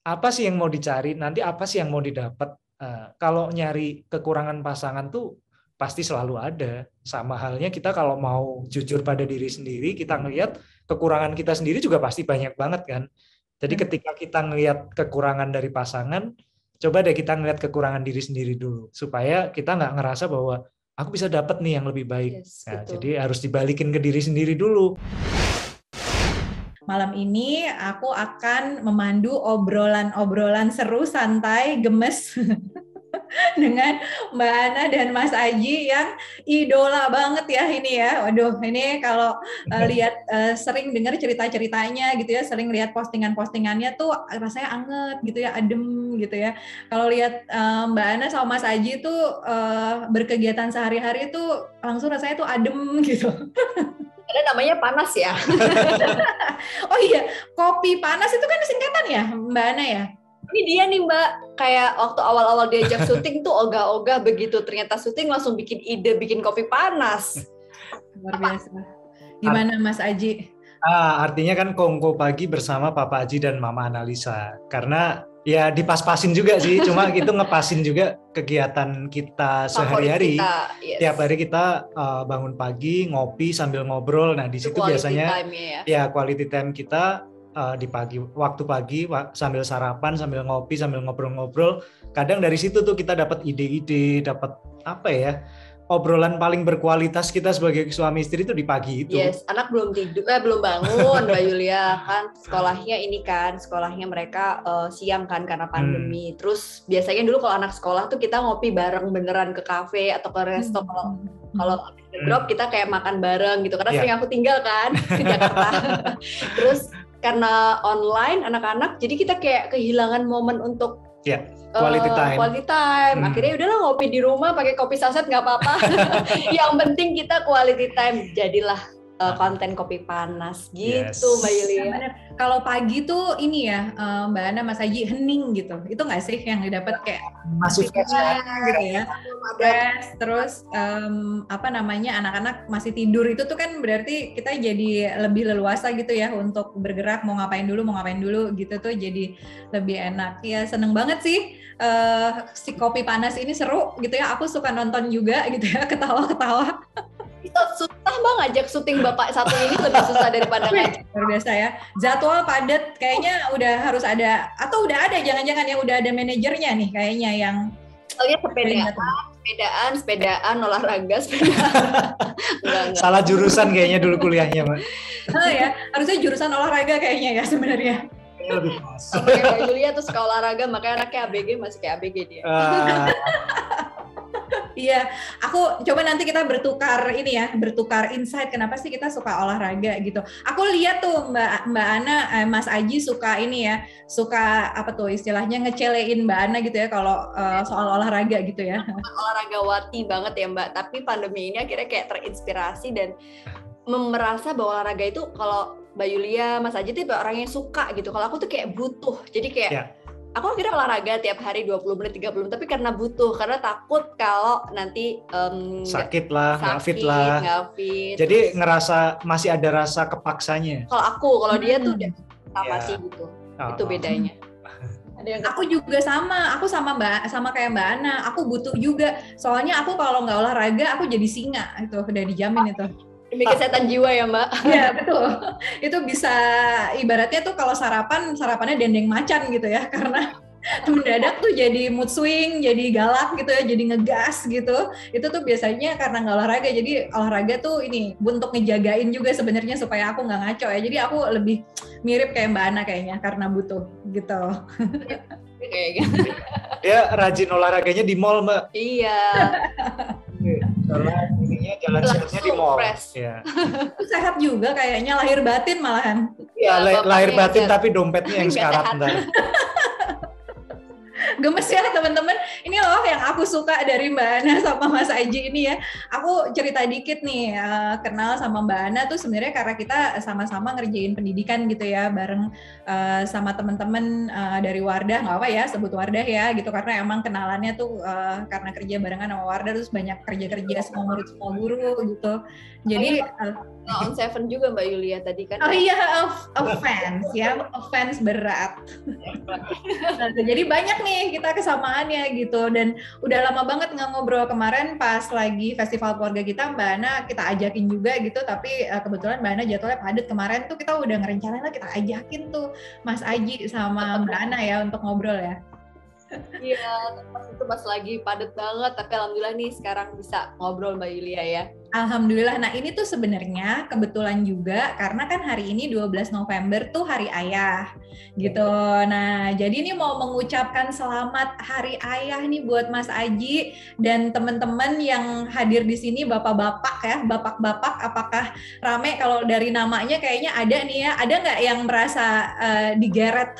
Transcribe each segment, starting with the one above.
apa sih yang mau dicari, nanti apa sih yang mau didapat. Kalau nyari kekurangan pasangan tuh pasti selalu ada. Sama halnya kita kalau mau jujur pada diri sendiri, kita ngelihat kekurangan kita sendiri juga pasti banyak banget kan. Jadi ketika kita ngelihat kekurangan dari pasangan, coba deh kita ngelihat kekurangan diri sendiri dulu, supaya kita nggak ngerasa bahwa aku bisa dapat nih yang lebih baik. Yes, Nah, betul. jadi harus dibalikin ke diri sendiri dulu. Malam ini aku akan memandu obrolan-obrolan seru, santai, gemes dengan Mbak Ana dan Mas Aji yang idola banget ya ini ya. Waduh, ini kalau lihat sering dengar cerita-ceritanya gitu ya, sering lihat postingan-postingannya tuh rasanya anget gitu ya, adem gitu ya. Kalau lihat Mbak Ana sama Mas Aji tuh berkegiatan sehari-hari tuh langsung rasanya tuh adem gitu. Ada namanya panas ya. Oh iya, kopi panas itu kan singkatan ya, Mbak Ana ya? Ini dia nih Mbak, kayak waktu awal-awal diajak syuting tuh ogah-ogah begitu, ternyata syuting langsung bikin ide bikin kopi panas. Luar biasa. Gimana Mas Aji? Artinya kan kongko pagi bersama Papa Aji dan Mama Analisa. Karena ya dipas-pasin juga sih, cuma gitu ngepasin juga kegiatan kita sehari-hari. Yes. Tiap hari kita bangun pagi, ngopi sambil ngobrol. Nah di situ biasanya ya quality time kita di pagi, waktu pagi sambil sarapan, sambil ngopi, sambil ngobrol-ngobrol. Kadang dari situ tuh kita dapat ide-ide, dapat apa ya? Obrolan paling berkualitas kita sebagai suami istri itu di pagi itu. Yes, anak belum tidur, belum bangun, Mbak Yulia kan sekolahnya mereka siang kan karena pandemi. Terus biasanya dulu kalau anak sekolah tuh kita ngopi bareng beneran ke kafe atau ke resto. Kalau drop kita kayak makan bareng gitu karena sering aku tinggal kan ke Jakarta. Terus karena online anak-anak, jadi kita kayak kehilangan momen untuk quality time. Akhirnya udahlah ngopi di rumah pakai kopi saset nggak apa-apa. Yang penting kita quality time. Jadilah konten kopi panas gitu, Mbak Yulia. Ya, kalau pagi tuh ini ya Mbak Ana, Mas Aji hening gitu. Itu nggak sih yang didapat kayak masih gitu ya? Terus anak-anak masih tidur itu tuh kan berarti kita jadi lebih leluasa gitu ya untuk bergerak, mau ngapain dulu gitu tuh jadi lebih enak. Ya seneng banget sih si kopi panas ini seru gitu ya. Aku suka nonton juga gitu ya, ketawa-ketawa. Susah Bang ngajak syuting Bapak satu ini lebih susah daripada ngajak. Luar biasa ya. Jadwal padat kayaknya udah harus ada, atau udah ada jangan-jangan ya udah ada manajernya nih kayaknya yang sepedaan, olahraga, sepedaan. Salah jurusan kayaknya dulu kuliahnya, Mbak. Ya, harusnya jurusan olahraga kayaknya ya sebenarnya. Lebih pas. Kayak Mbak Yulia tuh suka olahraga, makanya anaknya ABG masih kayak ABG dia. Iya, aku coba nanti kita bertukar insight kenapa sih kita suka olahraga gitu. Aku lihat tuh Mbak Ana, Mas Aji suka ini ya, suka apa tuh istilahnya ngecelein Mbak Ana gitu ya kalau soal olahraga gitu ya. Olahragawati banget ya Mbak, tapi pandemi ini akhirnya kayak terinspirasi dan merasa bahwa olahraga itu kalau Mbak Yulia, Mas Aji tuh orang yang suka gitu. Kalau aku tuh kayak butuh, jadi kayak aku akhirnya olahraga tiap hari 20 menit, 30 menit, tapi karena butuh, karena takut kalau nanti sakit lah, nggak fit lah. Jadi ngerasa masih ada rasa kepaksanya. Kalau dia tuh udah sama sih gitu. Itu bedanya. Aku juga aku sama kayak Mbak Ana, aku butuh juga. Soalnya aku kalau nggak olahraga, aku jadi singa, itu udah dijamin itu. Demi kesehatan jiwa ya Mbak. Iya betul. Itu bisa ibaratnya tuh kalau sarapannya dendeng macan gitu ya, karena mendadak tuh jadi mood swing, jadi galak gitu ya, jadi ngegas gitu. Itu tuh biasanya karena nggak olahraga. Jadi olahraga tuh ini untuk ngejagain juga sebenarnya supaya aku nggak ngaco ya. Jadi aku lebih mirip kayak Mbak Ana kayaknya karena butuh gitu. Kayak gitu. Dia rajin olahraganya di mall Mbak. Iya. Jalan sehatnya di mall. Ya. Sehat juga kayaknya, lahir batin malahan. Iya, lahir batin tapi dompetnya yang sekarat ntar. Gemes ya teman-teman. Ini loh yang aku suka dari Mbak Ana sama Mas Aji ini ya. Aku cerita dikit nih, kenal sama Mbak Ana tuh sebenarnya karena kita sama-sama ngerjain pendidikan gitu ya, bareng sama teman-teman dari Wardah, nggak apa ya sebut Wardah ya gitu, karena emang kenalannya tuh karena kerja barengan sama Wardah, terus banyak kerja-kerja semua murid semua guru gitu. Jadi on seven juga Mbak Yulia tadi kan. Oh iya, offense ya, offense berat. Nah, jadi banyak nih kita kesamaannya gitu, dan udah lama banget nggak ngobrol. Kemarin pas lagi festival keluarga kita, Mbak Ana kita ajakin juga gitu, tapi kebetulan Mbak Ana jadwalnya padat. Kemarin tuh kita udah ngerencanain lah kita ajakin tuh Mas Aji sama Mbak Ana ya untuk ngobrol ya. Iya, pas lagi padat banget, tapi alhamdulillah nih sekarang bisa ngobrol Mbak Yulia ya. Alhamdulillah. Nah ini tuh sebenarnya kebetulan juga karena kan hari ini 12 November tuh Hari Ayah gitu. Nah jadi ini mau mengucapkan selamat Hari Ayah nih buat Mas Aji dan teman-teman yang hadir di sini, bapak-bapak ya, bapak-bapak. Apakah rame? Kalau dari namanya kayaknya ada nih ya. Ada nggak yang merasa digeret?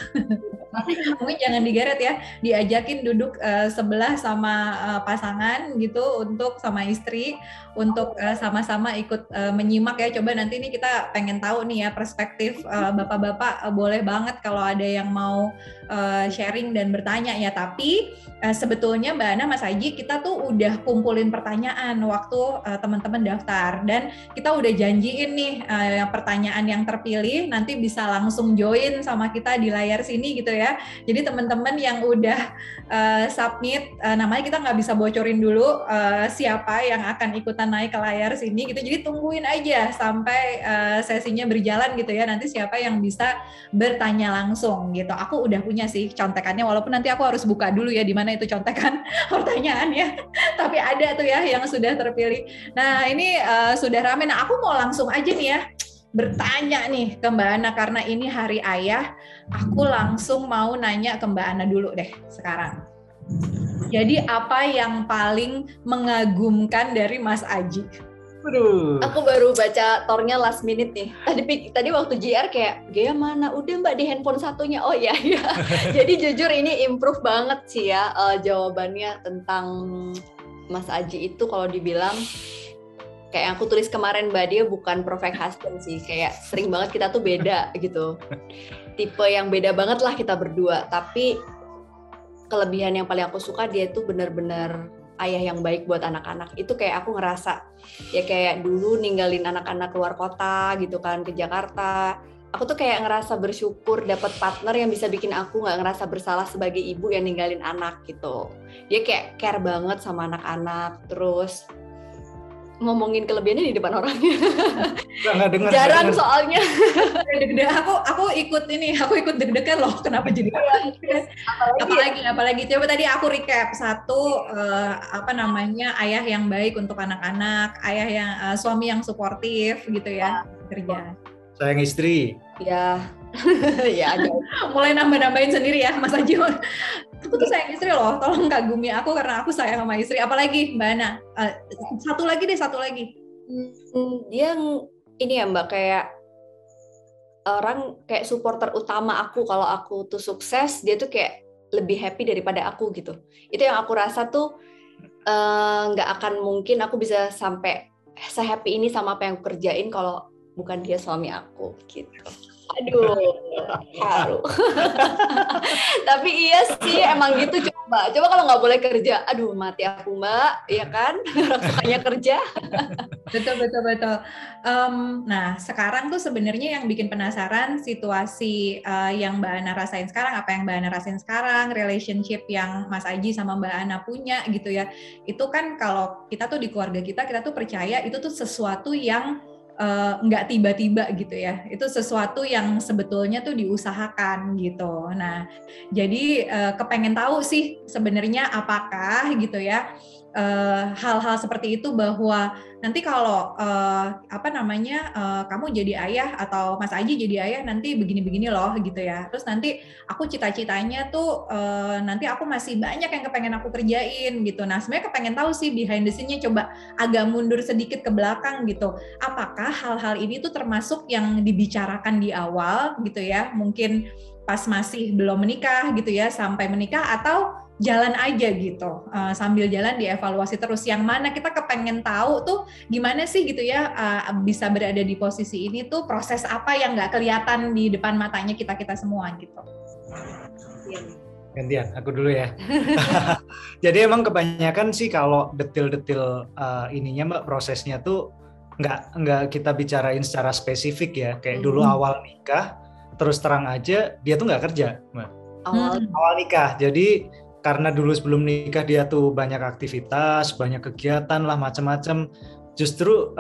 Mungkin jangan digeret ya, diajakin duduk sebelah sama pasangan gitu, untuk sama istri, untuk sama-sama ikut menyimak ya. Coba nanti nih kita pengen tahu nih ya perspektif bapak-bapak. Boleh banget kalau ada yang mau sharing dan bertanya ya. Tapi sebetulnya Mbak Ana, Mas Aji, kita tuh udah kumpulin pertanyaan waktu teman-teman daftar, dan kita udah janjiin nih pertanyaan yang terpilih nanti bisa langsung join sama kita di layar sini gitu ya. Jadi teman-teman yang udah submit namanya, kita nggak bisa bocorin dulu siapa yang akan ikutan naik ke layar sini gitu. Jadi tungguin aja sampai sesinya berjalan gitu ya. Nanti siapa yang bisa bertanya langsung gitu. Aku udah punya sih contekannya, walaupun nanti aku harus buka dulu ya di mana itu contekan pertanyaannya. Tapi ada tuh ya yang sudah terpilih. Nah ini sudah rame. Nah aku mau langsung aja nih ya bertanya nih ke Mbak Ana, karena ini Hari Ayah. Aku langsung mau nanya ke Mbak Ana dulu deh sekarang. Jadi apa yang paling mengagumkan dari Mas Aji? Waduh. Aku baru baca tornya last minute nih. Tadi waktu JR kayak, Gea mana? Udah Mbak di handphone satunya. Oh iya. Jadi jujur ini improve banget sih ya jawabannya tentang Mas Aji itu. Kalau dibilang kayak yang aku tulis kemarin Mbak, dia bukan perfect husband sih. Kayak sering banget kita tuh beda gitu. Tipe yang beda banget lah kita berdua. Tapi kelebihan yang paling aku suka, dia tuh benar-benar ayah yang baik buat anak-anak. Itu kayak aku ngerasa ya, kayak dulu ninggalin anak-anak keluar kota gitu kan ke Jakarta. Aku tuh kayak ngerasa bersyukur dapat partner yang bisa bikin aku nggak ngerasa bersalah sebagai ibu yang ninggalin anak gitu. Dia kayak care banget sama anak-anak, terus ngomongin kelebihannya di depan orangnya. Jarang soalnya. Aku ikut deg-degan loh. Kenapa jadi? Apalagi coba tadi aku recap. Satu, ayah yang baik untuk anak-anak, ayah yang suami yang suportif gitu ya, kerja. Sayang istri. Ya. Ya. Mulai nambah-nambahin sendiri ya, Mas Aji. Aku tuh sayang istri loh, tolong kagumi aku karena aku sayang sama istri. Apalagi Mbak Ana? Satu lagi. Dia ini ya Mbak, kayak orang kayak supporter utama aku. Kalau aku tuh sukses, dia tuh kayak lebih happy daripada aku gitu. Itu yang aku rasa tuh nggak akan mungkin aku bisa sampai se-happy ini sama apa yang aku kerjain kalau bukan dia suami aku gitu. Aduh, haru. Tapi iya sih, emang gitu. Coba kalau nggak boleh kerja, aduh mati aku Mbak, ya kan? Rasanya kerja. Betul. Nah, sekarang tuh sebenarnya yang bikin penasaran situasi yang Mbak Ana rasain sekarang, apa yang Mbak Ana rasain sekarang, relationship yang Mas Aji sama Mbak Ana punya gitu ya. Itu kan kalau kita tuh di keluarga kita tuh percaya itu tuh sesuatu yang nggak tiba-tiba gitu ya, itu sesuatu yang sebetulnya tuh diusahakan gitu. Nah, jadi kepengen tahu sih sebenarnya apakah gitu ya hal-hal seperti itu, bahwa nanti kalau kamu jadi ayah atau Mas Aji jadi ayah nanti begini-begini loh gitu ya. Terus nanti aku cita-citanya tuh nanti aku masih banyak yang kepengen aku kerjain gitu. Nah sebenarnya kepengen tahu sih behind the scene-nya, coba agak mundur sedikit ke belakang gitu. Apakah hal-hal ini tuh termasuk yang dibicarakan di awal gitu ya? Mungkin pas masih belum menikah gitu ya, sampai menikah, atau jalan aja gitu, sambil jalan dievaluasi terus. Yang mana kita kepengen tahu tuh gimana sih gitu ya, bisa berada di posisi ini tuh proses apa yang nggak kelihatan di depan matanya kita semua gitu. Gantian, aku dulu ya. Jadi emang kebanyakan sih kalau detil-detil ininya Mbak, prosesnya tuh nggak kita bicarain secara spesifik ya. Kayak dulu awal nikah, terus terang aja dia tuh nggak kerja Mbak. Awal nikah. Jadi karena dulu sebelum nikah dia tuh banyak aktivitas, banyak kegiatan lah macam-macam. Justru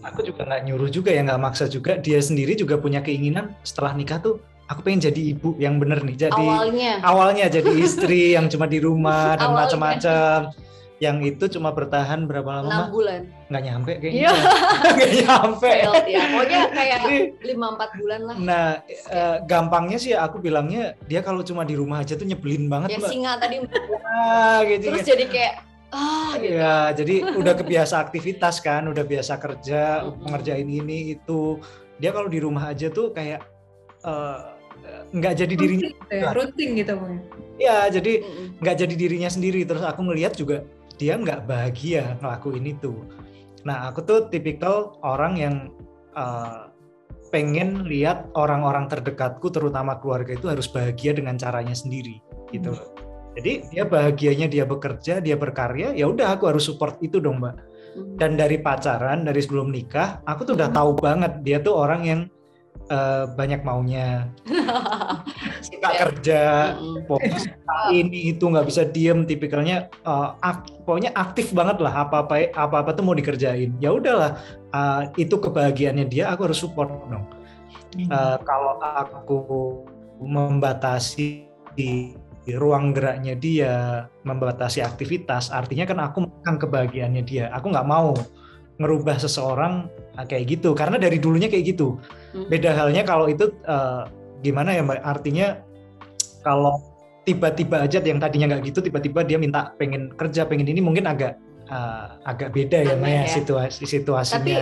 aku juga nggak nyuruh juga ya, nggak maksa juga. Dia sendiri juga punya keinginan setelah nikah tuh, aku pengen jadi ibu yang bener nih. Jadi awalnya jadi istri yang cuma di rumah dan macam-macam. Yang itu cuma bertahan berapa lama? 6 bulan. Nggak nyampe kayaknya. Nggak nyampe. Ya, pokoknya kayak 5-4 bulan lah. Nah, gampangnya sih aku bilangnya dia kalau cuma di rumah aja tuh nyebelin banget, Ya Mbak. singa tadi. Gitu. Terus jadi kayak gitu. Ya, jadi udah kebiasa aktivitas kan, udah biasa kerja, ngerjain ini itu. Dia kalau di rumah aja tuh kayak nggak jadi dirinya. Rutin gitu. Ya, jadi nggak jadi dirinya sendiri. Terus aku ngelihat juga dia nggak bahagia ngelakuin itu. Nah, aku tuh tipikal orang yang pengen lihat orang-orang terdekatku, terutama keluarga itu harus bahagia dengan caranya sendiri, gitu. Jadi dia bahagianya dia bekerja, dia berkarya, ya udah aku harus support itu dong, Mbak. Dan dari pacaran, dari sebelum nikah, aku tuh udah tahu banget dia tuh orang yang banyak maunya, suka kerja, fokus ini itu nggak bisa diem, tipikalnya pokoknya aktif banget lah, apa-apa tuh mau dikerjain. Ya udahlah, itu kebahagiaannya dia, aku harus support dong. Kalau aku membatasi di ruang geraknya dia, membatasi aktivitas, artinya kan aku menekan kebahagiaannya dia. Aku nggak mau ngerubah seseorang kayak gitu, karena dari dulunya kayak gitu. Beda halnya kalau itu gimana ya Mbak, artinya kalau tiba-tiba aja yang tadinya nggak gitu, tiba-tiba dia minta pengen kerja, pengen ini, mungkin agak beda ya Mbak ya, situasinya. Tapi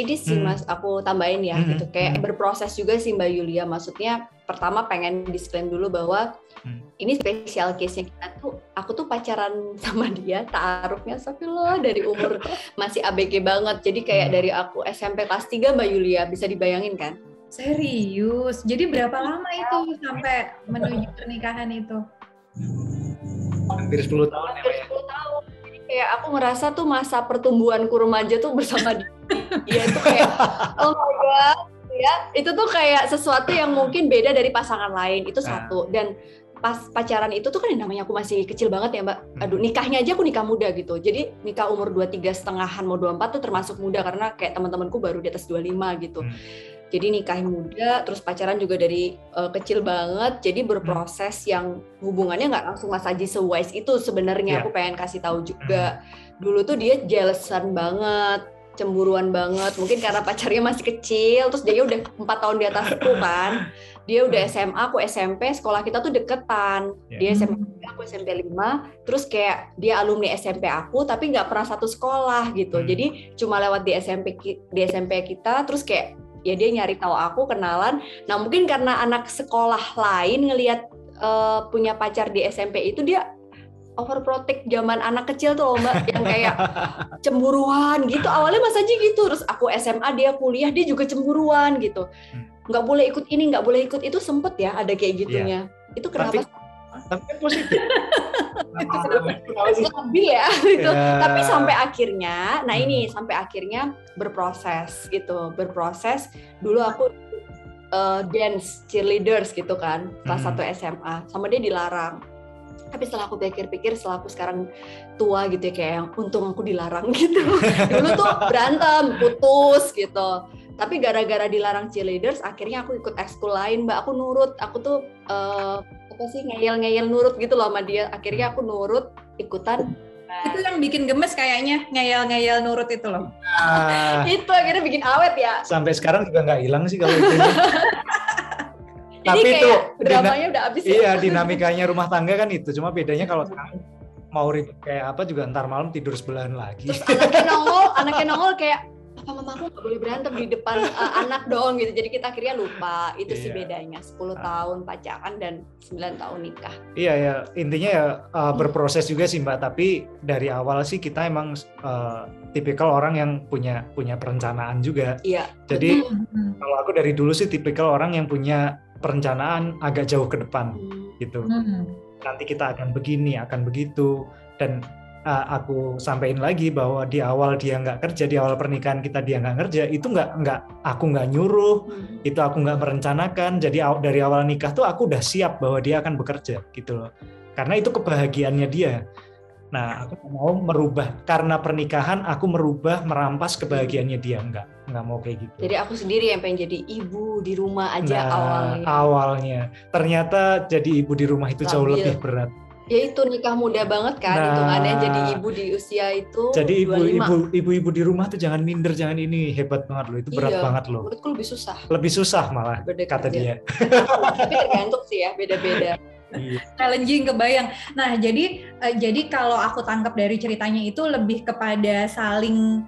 ini sih Mas, aku tambahin ya, gitu kayak berproses juga sih Mbak Yulia. Maksudnya pertama pengen disclaim dulu bahwa ini spesial case-nya kita tuh, aku tuh pacaran sama dia, taarufnya astagfirullah dari umur masih ABG banget. Jadi kayak dari aku SMP kelas 3 Mbak Yulia, bisa dibayangin kan? Serius? Jadi berapa lama itu sampai menuju pernikahan itu? Hampir 10 tahun ya Mbak ya? 10 tahun. Jadi kayak aku ngerasa tuh masa pertumbuhanku remaja tuh bersama dia itu kayak oh my god, ya itu tuh kayak sesuatu yang mungkin beda dari pasangan lain, itu satu. Dan pas pacaran itu tuh kan namanya aku masih kecil banget ya Mbak. Aduh, nikahnya aja aku nikah muda gitu. Jadi nikah umur 23,5 mau 24 tuh termasuk muda karena kayak teman-temanku baru di atas 25 gitu. Jadi nikah muda, terus pacaran juga dari kecil banget. Jadi berproses yang hubungannya nggak langsung Mas Aji se-wise itu sebenarnya. Aku pengen kasih tahu juga. Dulu tuh dia jealousan banget, cemburuan banget. Mungkin karena pacarnya masih kecil, terus dia udah 4 tahun di atasku kan. Dia udah SMA, aku SMP, sekolah kita tuh deketan. Dia SMP 3, aku SMP 5. Terus kayak dia alumni SMP aku, tapi nggak pernah satu sekolah gitu. Jadi cuma lewat di SMP kita, terus kayak ya dia nyari tahu aku, kenalan. Nah mungkin karena anak sekolah lain ngelihat punya pacar di SMP itu, dia overprotect zaman anak kecil tuh Mbak, yang kayak cemburuan gitu. Awalnya Mas Aji gitu, terus aku SMA, dia kuliah, dia juga cemburuan gitu. Nggak boleh ikut ini, nggak boleh ikut itu, sempet ya ada kayak gitunya. Itu kenapa? Tapi kan positif. Stabil ya gitu. Tapi sampai akhirnya, nah ini sampai akhirnya berproses gitu, berproses. Dulu aku dance cheerleaders gitu kan, kelas 1 SMA, sama dia dilarang. Tapi setelah aku pikir-pikir, setelah aku sekarang tua gitu ya, kayak yang untung aku dilarang gitu. Dulu tuh berantem, putus gitu. Tapi gara-gara dilarang cheerleaders, akhirnya aku ikut ekskul lain, Mbak. Aku nurut, aku tuh ngeyel-ngeyel nurut gitu loh sama dia. Akhirnya aku nurut, ikutan. Itu yang bikin gemes kayaknya, ngeyel-ngeyel nurut itu loh. Itu akhirnya bikin awet ya. Sampai sekarang juga nggak hilang sih kalau itu. Tapi itu dramanya udah habis ya. Iya, dinamikanya rumah tangga kan itu. Cuma bedanya kalau mau ribet kayak apa juga ntar malam tidur sebelahan lagi. Terus anaknya nongol kayak Papa mamaku nggak boleh berantem di depan anak dong gitu. Jadi kita akhirnya lupa. Itu sih bedanya 10 tahun pacaran dan 9 tahun nikah. Iya ya, intinya ya berproses juga sih Mbak. Tapi dari awal sih kita emang tipikal orang yang punya perencanaan juga. Iya. Jadi kalau aku dari dulu sih tipikal orang yang punya perencanaan agak jauh ke depan gitu. Nanti kita akan begini, akan begitu. Dan aku sampaikan lagi bahwa di awal dia nggak kerja, di awal pernikahan kita dia nggak kerja, itu aku nggak nyuruh, itu aku nggak merencanakan. Jadi dari awal nikah tuh aku udah siap bahwa dia akan bekerja gitu loh, karena itu kebahagiaannya dia. Nah, aku mau merubah karena pernikahan, aku merampas kebahagiaannya dia, nggak mau kayak gitu. Jadi aku sendiri yang pengen jadi ibu di rumah aja awalnya. Ternyata jadi ibu di rumah itu jauh lebih berat. Ya itu nikah muda banget kan, hitungannya jadi ibu di usia itu. Jadi ibu-ibu di rumah tuh jangan minder, jangan ini, hebat banget loh, itu berat banget loh. Menurutku lebih susah. Lebih susah malah kata dia. Tapi tergantung sih ya, beda-beda. Challenging, kebayang. Nah, jadi kalau aku tangkap dari ceritanya itu lebih kepada saling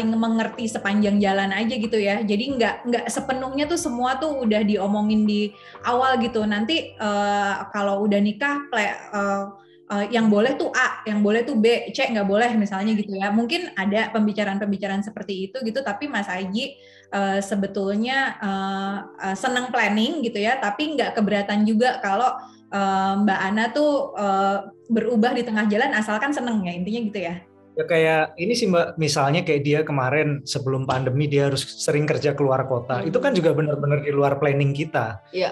mengerti sepanjang jalan aja gitu ya. Jadi nggak sepenuhnya tuh semua tuh udah diomongin di awal gitu. Nanti kalau udah nikah yang boleh tuh A, yang boleh tuh B, C nggak boleh misalnya gitu ya. Mungkin ada pembicaraan-pembicaraan seperti itu gitu, tapi Mas Aji sebetulnya senang planning gitu ya, tapi nggak keberatan juga kalau Mbak Ana tuh berubah di tengah jalan asalkan seneng ya, intinya gitu ya. Ya kayak ini sih Mbak, misalnya kayak dia kemarin sebelum pandemi dia harus sering kerja keluar kota, itu kan juga benar-benar di luar planning kita. Iya.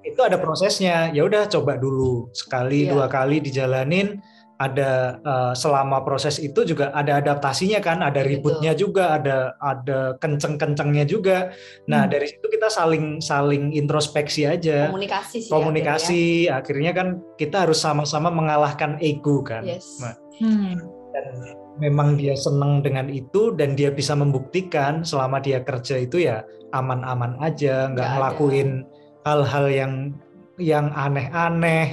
Itu ada prosesnya, ya udah coba dulu sekali, 2 kali dijalanin. Ada selama proses itu juga ada adaptasinya kan, ada ributnya juga, ada kenceng-kencengnya juga. Nah dari situ kita saling introspeksi aja, komunikasi. Akhirnya kan kita harus sama-sama mengalahkan ego kan. Dan memang dia senang dengan itu dan dia bisa membuktikan selama dia kerja itu ya aman-aman aja, nggak ngelakuin hal-hal yang aneh-aneh,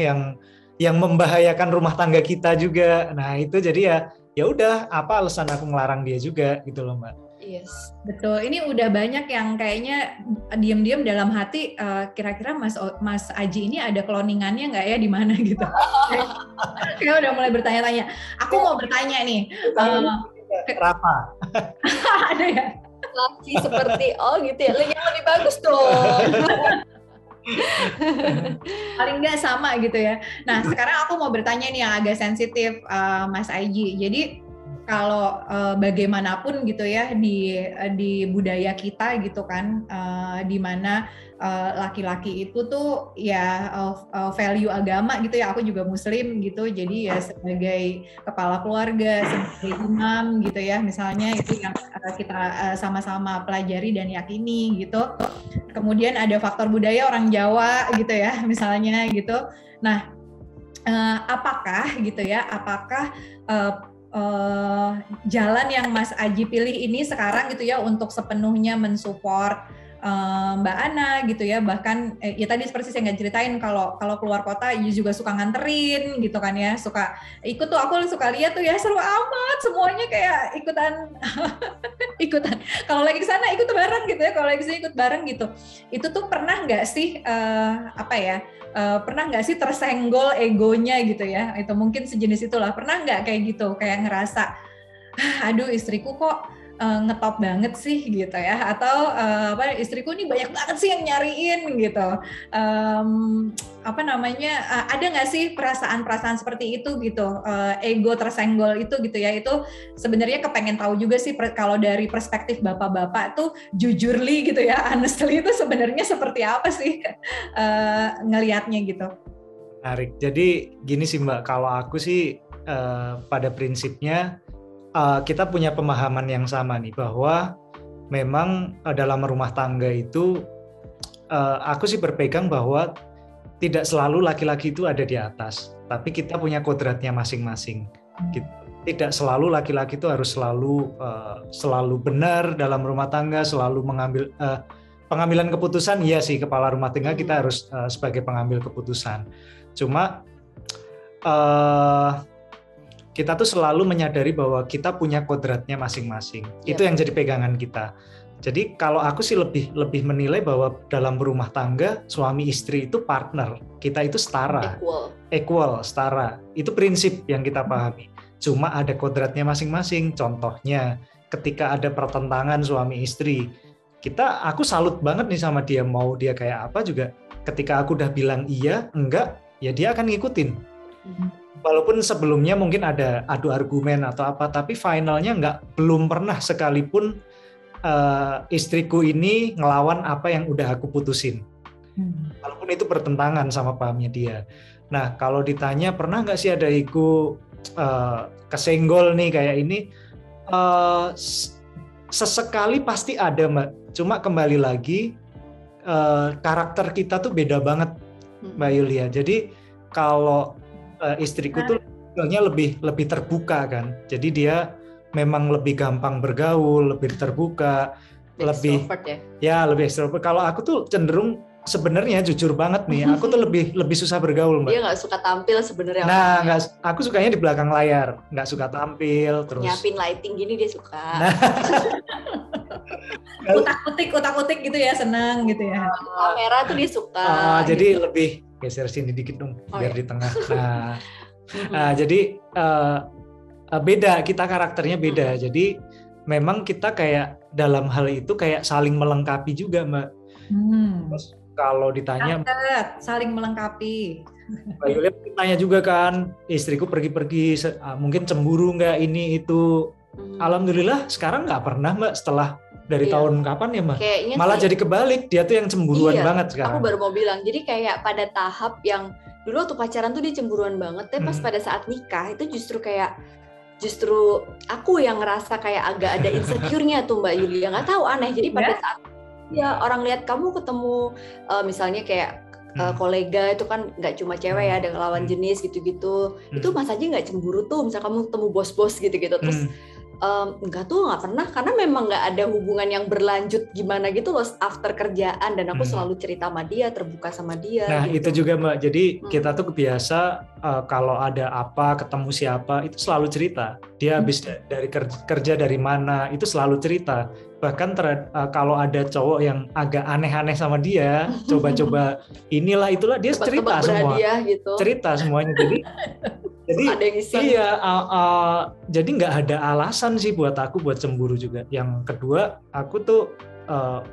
yang membahayakan rumah tangga kita juga. Nah itu jadi ya udah, apa alasan aku ngelarang dia juga gitu loh Mbak. Yes. Betul, ini udah banyak yang kayaknya diam-diam dalam hati, kira-kira Mas Aji ini ada cloningannya nggak ya di mana gitu. Kayak udah mulai bertanya-tanya. Aku mau bertanya nih. Kenapa? Ada ya? Laki seperti gitu ya, yang lebih bagus dong. Paling nggak sama gitu ya. Nah sekarang aku mau bertanya nih yang agak sensitif, Mas Aji. Jadi kalau bagaimanapun gitu ya di budaya kita gitu kan, di mana laki-laki itu tuh ya value agama gitu ya. Aku juga Muslim gitu, jadi ya sebagai kepala keluarga, sebagai imam gitu ya, misalnya itu yang kita sama-sama pelajari dan yakini gitu. Kemudian ada faktor budaya orang Jawa gitu ya, misalnya gitu. Nah, apakah jalan yang Mas Aji pilih ini sekarang gitu ya untuk sepenuhnya mensupport Mbak Ana gitu ya, bahkan ya tadi seperti saya nggak ceritain kalau keluar kota ya juga suka nganterin gitu kan ya, suka ikut tuh, aku suka lihat tuh ya seru amat semuanya kayak ikutan kalau lagi ke sana ikut bareng gitu ya, kalau lagi sini ikut bareng gitu. Itu tuh pernah nggak sih pernah nggak sih tersenggol egonya gitu ya, itu mungkin sejenis itulah, pernah nggak kayak gitu, kayak ngerasa aduh istriku kok ngetop banget sih gitu ya, atau istriku ini banyak banget sih yang nyariin gitu, ada nggak sih perasaan-perasaan seperti itu gitu, ego tersenggol itu gitu ya. Itu sebenarnya kepengen tahu juga sih kalau dari perspektif bapak-bapak tuh jujurly gitu ya, honestly itu sebenarnya seperti apa sih ngelihatnya gitu. Menarik. Jadi gini sih Mbak, kalau aku sih pada prinsipnya kita punya pemahaman yang sama nih, bahwa memang dalam rumah tangga itu aku sih berpegang bahwa tidak selalu laki-laki itu ada di atas, tapi kita punya kodratnya masing-masing. Tidak selalu laki-laki itu harus selalu benar dalam rumah tangga, selalu mengambil pengambilan keputusan. Iya sih, kepala rumah tangga kita harus sebagai pengambil keputusan. Cuma kita tuh selalu menyadari bahwa kita punya kodratnya masing-masing. Yep. Itu yang jadi pegangan kita. Jadi kalau aku sih lebih menilai bahwa dalam berumah tangga suami istri itu partner, kita itu setara, equal, setara. Itu prinsip yang kita pahami. Cuma ada kodratnya masing-masing. Contohnya ketika ada pertentangan suami istri, aku salut banget nih sama dia, mau dia kayak apa juga. Ketika aku udah bilang iya, enggak, ya dia akan ngikutin. Walaupun sebelumnya mungkin ada adu argumen atau apa, tapi finalnya belum pernah sekalipun istriku ini ngelawan apa yang udah aku putusin. Walaupun itu bertentangan sama pahamnya dia. Nah, kalau ditanya pernah nggak sih ada iku kesenggol nih kayak ini, sesekali pasti ada, Mbak. Cuma kembali lagi karakter kita tuh beda banget, Mbak Yulia. Jadi kalau istriku tuh lebih terbuka kan. Jadi dia memang lebih gampang bergaul, lebih terbuka, lebih extrovert. Kalau aku tuh cenderung sebenarnya jujur banget nih, aku tuh lebih susah bergaul, Mbak. Dia nggak suka tampil sebenarnya. Nah, aku sukanya di belakang layar, nggak suka tampil terus. Nyiapin lighting gini dia suka. Utak-utik gitu ya, senang gitu ya. Kamera tuh dia suka. Jadi lebih geser sini dikit dong, biar di tengah. Nah, jadi beda, kita karakternya beda. Jadi memang kita kayak dalam hal itu kayak saling melengkapi juga, Mbak. Terus kalau ditanya saling melengkapi. Mbak Yulia tanya juga kan, istriku pergi-pergi mungkin cemburu nggak ini itu. Alhamdulillah sekarang nggak pernah, Mbak, setelah dari tahun kapan ya, Mbak? Kayaknya malah jadi kebalik, dia tuh yang cemburuan banget sekarang. Aku baru mau bilang, jadi kayak pada tahap yang dulu waktu pacaran tuh dia cemburuan banget, tapi pas pada saat nikah itu justru aku yang ngerasa kayak agak ada insecure-nya tuh, Mbak Yulia. Nggak tahu, aneh. Jadi pada saat orang lihat kamu ketemu misalnya kayak kolega itu kan nggak cuma cewek ya, ada lawan jenis gitu-gitu. Itu Mas Aji nggak cemburu tuh, misal kamu ketemu bos-bos gitu-gitu, terus nggak pernah, karena memang nggak ada hubungan yang berlanjut gimana gitu loh after kerjaan, dan aku selalu cerita sama dia, terbuka sama dia. Nah gitu. itu juga, Mbak, jadi kita tuh kebiasa kalau ada apa, ketemu siapa, itu selalu cerita. Dia habis dari kerja dari mana, itu selalu cerita. Bahkan kalau ada cowok yang agak aneh-aneh sama dia, coba-coba inilah itulah, dia cerita semua, gitu. Cerita semuanya. Jadi iya, jadi nggak ada alasan sih buat aku buat cemburu juga. Yang kedua, aku tuh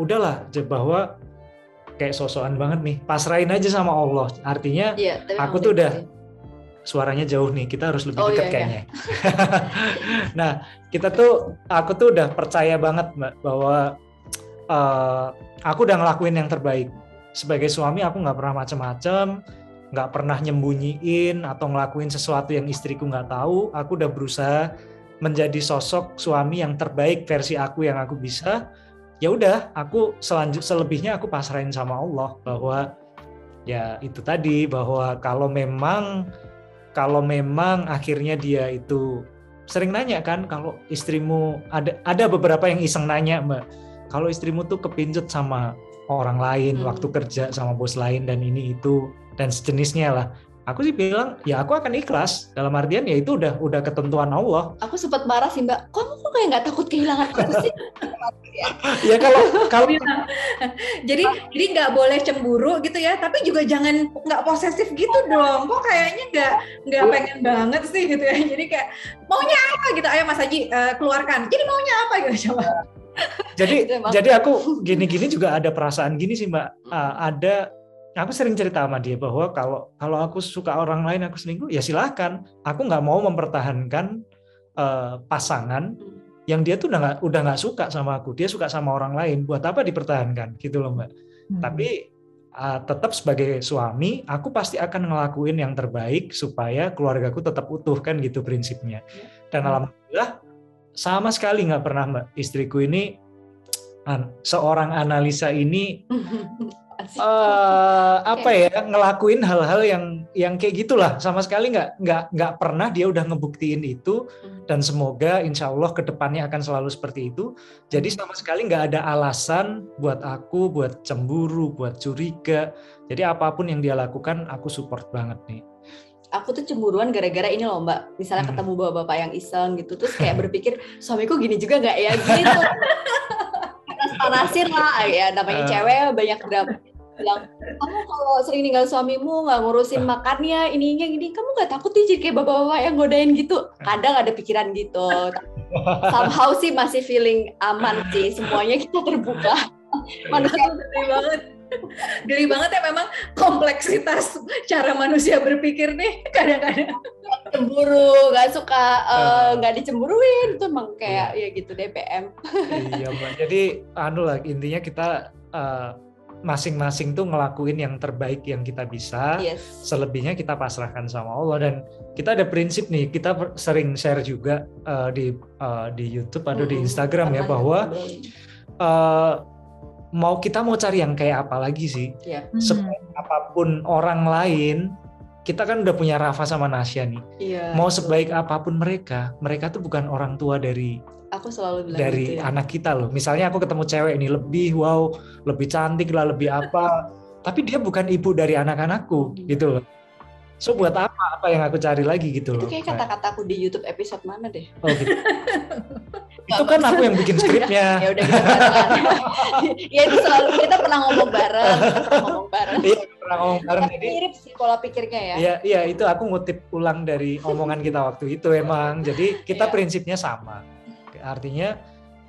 udahlah bahwa kayak sosokan banget nih, pasrahin aja sama Allah. Artinya aku tuh udah suaranya jauh nih, kita harus lebih dekat kayaknya. Nah, aku tuh udah percaya banget, Mbak, bahwa aku udah ngelakuin yang terbaik. Sebagai suami aku nggak pernah macam-macam, nggak pernah nyembunyiin atau ngelakuin sesuatu yang istriku nggak tahu. Aku udah berusaha menjadi sosok suami yang terbaik versi aku yang aku bisa. Ya udah, aku selebihnya aku pasrahin sama Allah, bahwa ya itu tadi, bahwa kalau memang akhirnya dia itu sering nanya kan, kalau istrimu ada beberapa yang iseng nanya, Mbak, kalau istrimu tuh kepincut sama orang lain waktu kerja sama bos lain dan ini itu dan sejenisnya lah. Aku sih bilang, ya aku akan ikhlas. Dalam artian ya itu udah ketentuan Allah. Aku sempat marah sih, Mbak. Kamu kok kayak nggak takut kehilangan aku sih? Ya kalau jadi nggak boleh cemburu gitu ya, tapi juga jangan nggak posesif gitu dong. Kok kayaknya nggak pengen banget sih gitu ya. Jadi kayak maunya apa gitu? Ayo Mas Haji keluarkan. Jadi maunya apa gitu coba? Jadi aku gini-gini juga ada perasaan gini sih, Mbak. Aku sering cerita sama dia bahwa kalau aku suka orang lain, aku selingkuh, ya silahkan. Aku nggak mau mempertahankan pasangan yang dia tuh udah nggak suka sama aku. Dia suka sama orang lain. Buat apa dipertahankan gitu loh, Mbak. Tapi tetap sebagai suami, aku pasti akan ngelakuin yang terbaik supaya keluargaku tetap utuh, kan gitu prinsipnya. Dan alhamdulillah sama sekali nggak pernah, Mbak, istriku ini seorang analisa ini ngelakuin hal-hal yang kayak gitulah, sama sekali nggak pernah. Dia udah ngebuktiin itu, dan semoga insya Allah kedepannya akan selalu seperti itu. Jadi sama sekali nggak ada alasan buat aku buat cemburu, buat curiga. Jadi apapun yang dia lakukan aku support banget nih. aku tuh cemburuan gara-gara ini loh Mbak. Misalnya ketemu bapak-bapak yang iseng gitu, terus kayak berpikir suamiku gini juga nggak ya gitu. Panas-panasin lah, ya namanya cewek banyak drama. Bilang, kamu kalau sering ninggal suamimu nggak ngurusin makannya, ininya gini, kamu nggak takut nih jadi kayak bapak-bapak yang godain gitu? Kadang ada pikiran gitu. Somehow sih masih feeling aman sih, semuanya kita terbuka. Manusia Geli banget ya memang kompleksitas cara manusia berpikir nih kadang-kadang. Cemburu, nggak suka nggak dicemburuin, itu emang kayak ya gitu DPM. Iya Mbak, jadi intinya kita masing-masing tuh ngelakuin yang terbaik yang kita bisa, selebihnya kita pasrahkan sama Allah. Dan kita ada prinsip nih, kita sering share juga di YouTube atau di Instagram ya, bahwa kita mau cari yang kayak apa lagi sih, sebaik apapun orang lain, kita kan udah punya Rafa sama Nasya nih, mau sebaik apapun mereka tuh bukan orang tua dari aku selalu bilang dari gitu ya. Anak kita loh. Misalnya aku ketemu cewek ini lebih cantik lah, lebih apa, tapi dia bukan ibu dari anak-anakku gitu loh. So buat apa yang aku cari lagi gitu loh. Itu kayak kata-kataku di YouTube episode mana deh? Oh gitu. Itu kan aku yang bikin skripnya. Ya udah kita barengan. Ya itu selalu kita pernah ngomong bareng. Iya, pernah ngomong bareng. Tapi mirip sih pola pikirnya ya. Iya, itu aku ngutip ulang dari omongan kita waktu itu emang. Jadi kita prinsipnya sama. Artinya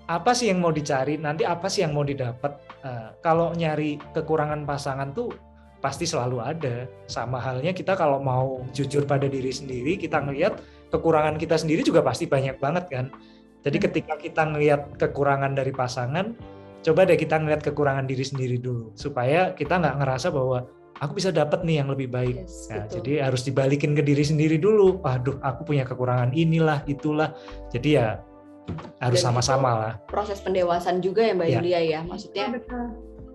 apa sih yang mau dicari, nanti apa sih yang mau didapat. Kalau nyari kekurangan pasangan tuh pasti selalu ada. Sama halnya kita kalau mau jujur pada diri sendiri, kita ngelihat kekurangan kita sendiri juga pasti banyak banget kan. Jadi ketika kita ngelihat kekurangan dari pasangan, coba deh kita ngelihat kekurangan diri sendiri dulu, supaya kita nggak ngerasa bahwa aku bisa dapat nih yang lebih baik. Jadi harus dibalikin ke diri sendiri dulu. Aduh, aku punya kekurangan inilah, itulah. Jadi ya harus sama-sama lah. Proses pendewasaan juga ya Mbak Yulia ya. Maksudnya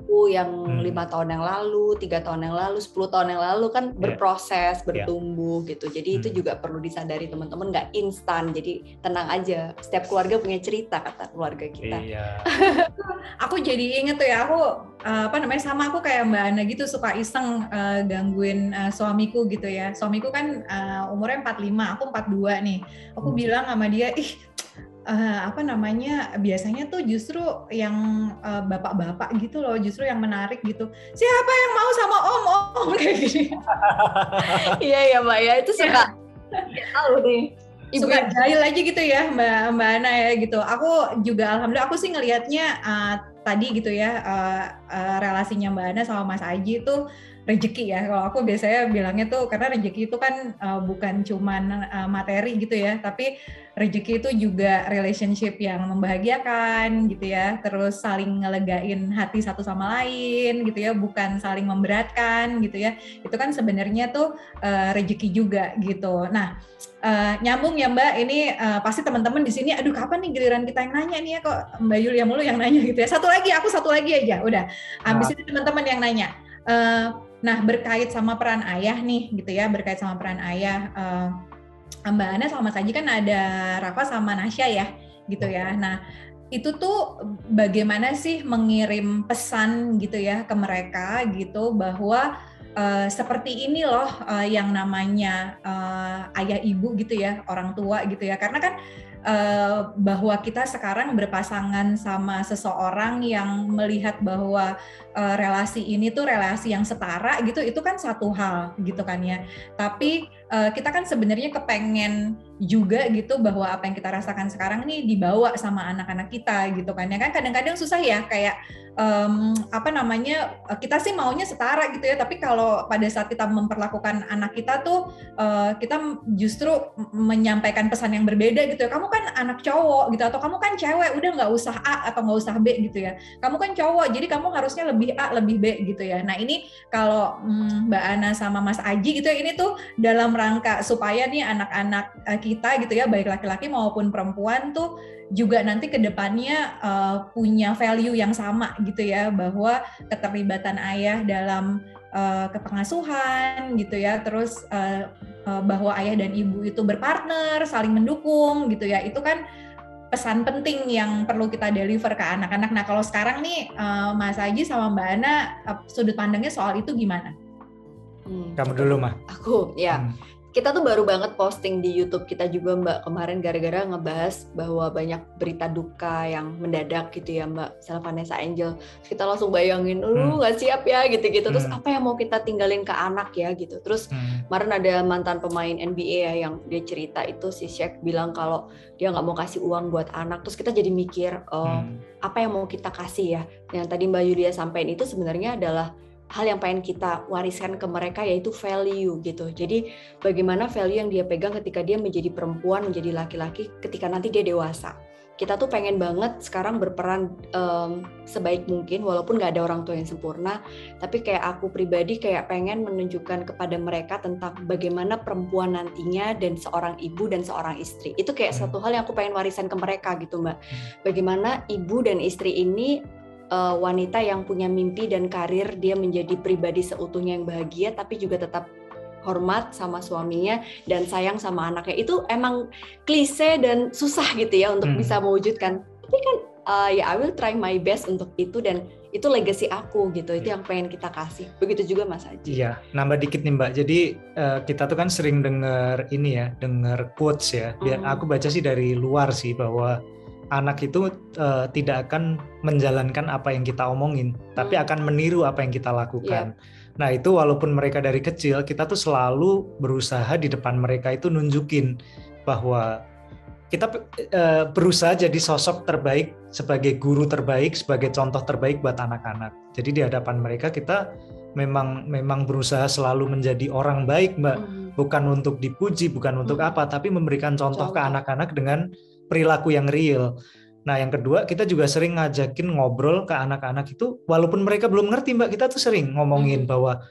aku yang 5 tahun yang lalu, 3 tahun yang lalu, 10 tahun yang lalu kan berproses, bertumbuh gitu. Jadi itu juga perlu disadari teman-teman, nggak instan. Jadi tenang aja. Setiap keluarga punya cerita, kata keluarga kita. Iya. Aku jadi inget tuh ya, sama aku kayak Mbak Ana gitu, suka iseng gangguin suamiku gitu ya. Suamiku kan umurnya 45, aku 42 nih. Aku bilang sama dia, biasanya tuh justru yang bapak-bapak gitu loh, justru yang menarik gitu. Siapa yang mau sama om kayak gini. Iya ya Mbak ya, itu suka tahu deh. Suka jahil aja gitu ya Mbak Ana ya gitu. Aku juga alhamdulillah, aku sih ngelihatnya tadi gitu ya, relasinya Mbak Ana sama Mas Aji itu rezeki ya. Kalau aku biasanya bilangnya tuh, karena rezeki itu kan bukan cuman materi gitu ya, tapi rezeki itu juga relationship yang membahagiakan gitu ya, terus saling ngelegain hati satu sama lain gitu ya, bukan saling memberatkan gitu ya. Itu kan sebenarnya tuh rezeki juga gitu. Nah, nyambung ya Mbak, ini pasti teman-teman di sini, aduh kapan nih giliran kita yang nanya nih ya, kok Mbak Yulia mulu yang nanya gitu ya. Satu lagi aja, udah. Habis itu teman-teman yang nanya. Nah, berkait sama peran ayah nih gitu ya, berkait sama peran ayah, Mbak Ana sama Mas Aji kan ada Rafa sama Nasya ya gitu ya. Nah, itu tuh bagaimana sih mengirim pesan gitu ya ke mereka gitu, bahwa seperti ini loh yang namanya ayah ibu gitu ya, orang tua gitu ya. Karena kan bahwa kita sekarang berpasangan sama seseorang yang melihat bahwa relasi ini tuh relasi yang setara gitu, itu kan satu hal gitu kan ya. Tapi kita kan sebenarnya kepengen juga gitu bahwa apa yang kita rasakan sekarang nih dibawa sama anak-anak kita gitu kan ya. Kan kadang-kadang susah ya, kayak kita sih maunya setara gitu ya, tapi kalau pada saat kita memperlakukan anak kita tuh kita justru menyampaikan pesan yang berbeda gitu ya. Kamu kan anak cowok gitu, atau kamu kan cewek, udah nggak usah A atau nggak usah B gitu ya. Kamu kan cowok, jadi kamu harusnya lebih A lebih B gitu ya. Nah ini kalau Mbak Ana sama Mas Aji gitu ya, ini tuh dalam rangka supaya nih anak-anak kita gitu ya, baik laki-laki maupun perempuan tuh juga nanti ke depannya punya value yang sama gitu ya, bahwa keterlibatan ayah dalam kepengasuhan gitu ya, terus bahwa ayah dan ibu itu berpartner, saling mendukung gitu ya, itu kan pesan penting yang perlu kita deliver ke anak-anak. Nah kalau sekarang nih Mas Aji sama Mbak Ana, sudut pandangnya soal itu gimana? Kamu dulu Mah. Aku ya. Kita tuh baru banget posting di YouTube kita juga Mbak kemarin gara-gara ngebahas bahwa banyak berita duka yang mendadak gitu ya Mbak, misalnya Vanessa Angel. Terus kita langsung bayangin, lu nggak siap ya gitu-gitu. Terus apa yang mau kita tinggalin ke anak ya gitu. Terus kemarin ada mantan pemain NBA ya yang dia cerita itu, si Shaq bilang kalau dia nggak mau kasih uang buat anak. Terus kita jadi mikir, apa yang mau kita kasih ya. Yang tadi Mbak Yulia sampaikan itu sebenarnya adalah hal yang pengen kita wariskan ke mereka, yaitu value gitu. Jadi bagaimana value yang dia pegang ketika dia menjadi perempuan, menjadi laki-laki, ketika nanti dia dewasa. Kita tuh pengen banget sekarang berperan sebaik mungkin, walaupun gak ada orang tua yang sempurna, tapi kayak aku pribadi kayak pengen menunjukkan kepada mereka tentang bagaimana perempuan nantinya dan seorang ibu dan seorang istri. Itu kayak satu hal yang aku pengen warisan ke mereka gitu Mbak. Bagaimana ibu dan istri ini wanita yang punya mimpi dan karir, dia menjadi pribadi seutuhnya yang bahagia, tapi juga tetap hormat sama suaminya dan sayang sama anaknya. Itu emang klise dan susah gitu ya untuk bisa mewujudkan. Tapi kan ya I will try my best untuk itu, dan itu legacy aku gitu. Itu yang pengen kita kasih. Begitu juga Mas Aji. Iya, nambah dikit nih Mbak. Jadi kita tuh kan sering dengar ini ya, dengar quotes ya. Aku baca sih dari luar sih bahwa anak itu tidak akan menjalankan apa yang kita omongin, tapi akan meniru apa yang kita lakukan. Nah itu walaupun mereka dari kecil, kita tuh selalu berusaha di depan mereka itu nunjukin bahwa kita berusaha jadi sosok terbaik, sebagai guru terbaik, sebagai contoh terbaik buat anak-anak. Jadi di hadapan mereka kita memang berusaha selalu menjadi orang baik Mbak, bukan untuk dipuji, bukan untuk apa, tapi memberikan contoh ke anak-anak dengan perilaku yang real. Nah yang kedua, kita juga sering ngajakin ngobrol ke anak-anak itu, walaupun mereka belum ngerti Mbak, kita tuh sering ngomongin bahwa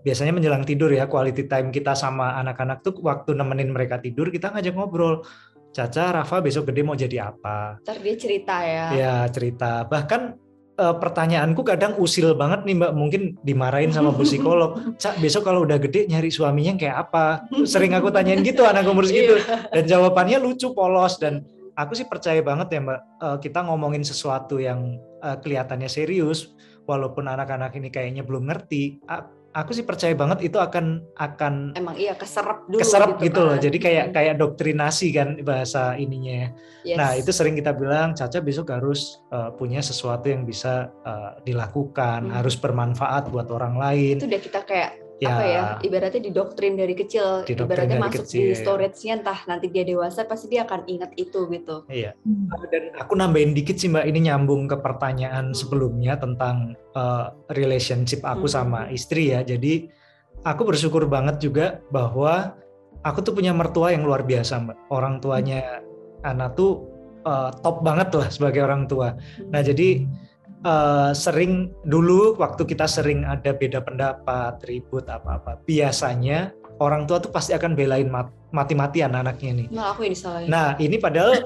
biasanya menjelang tidur ya, quality time kita sama anak-anak tuh waktu nemenin mereka tidur, kita ngajak ngobrol. Caca, Rafa besok gede mau jadi apa? Ntar dia cerita ya. Ya cerita, bahkan pertanyaanku kadang usil banget nih Mbak, mungkin dimarahin sama bu psikolog. Cak, besok kalau udah gede nyari suaminya kayak apa? Sering aku tanyain gitu anak umur segitu, dan jawabannya lucu, polos. Dan aku sih percaya banget ya Mbak, kita ngomongin sesuatu yang kelihatannya serius, walaupun anak-anak ini kayaknya belum ngerti, aku sih percaya banget itu akan emang iya keserap dulu gitu loh. Jadi kayak doktrinasi kan bahasa ininya. Nah itu sering kita bilang, Caca besok harus punya sesuatu yang bisa dilakukan, harus bermanfaat buat orang lain. Itu udah kita kayak apa ya, ibaratnya didoktrin dari kecil, ibaratnya masuk di storage-nya, entah nanti dia dewasa pasti dia akan ingat itu gitu. Iya. Dan aku nambahin dikit sih Mbak, ini nyambung ke pertanyaan sebelumnya tentang relationship aku sama istri ya. Jadi aku bersyukur banget juga bahwa aku tuh punya mertua yang luar biasa Mbak. Orang tuanya Ana tuh top banget lah sebagai orang tua. Nah jadi sering dulu waktu kita sering ada beda pendapat, ribut apa-apa, biasanya orang tua tuh pasti akan belain mati-matian anaknya nih. Nah aku yang disalahin. Nah ini padahal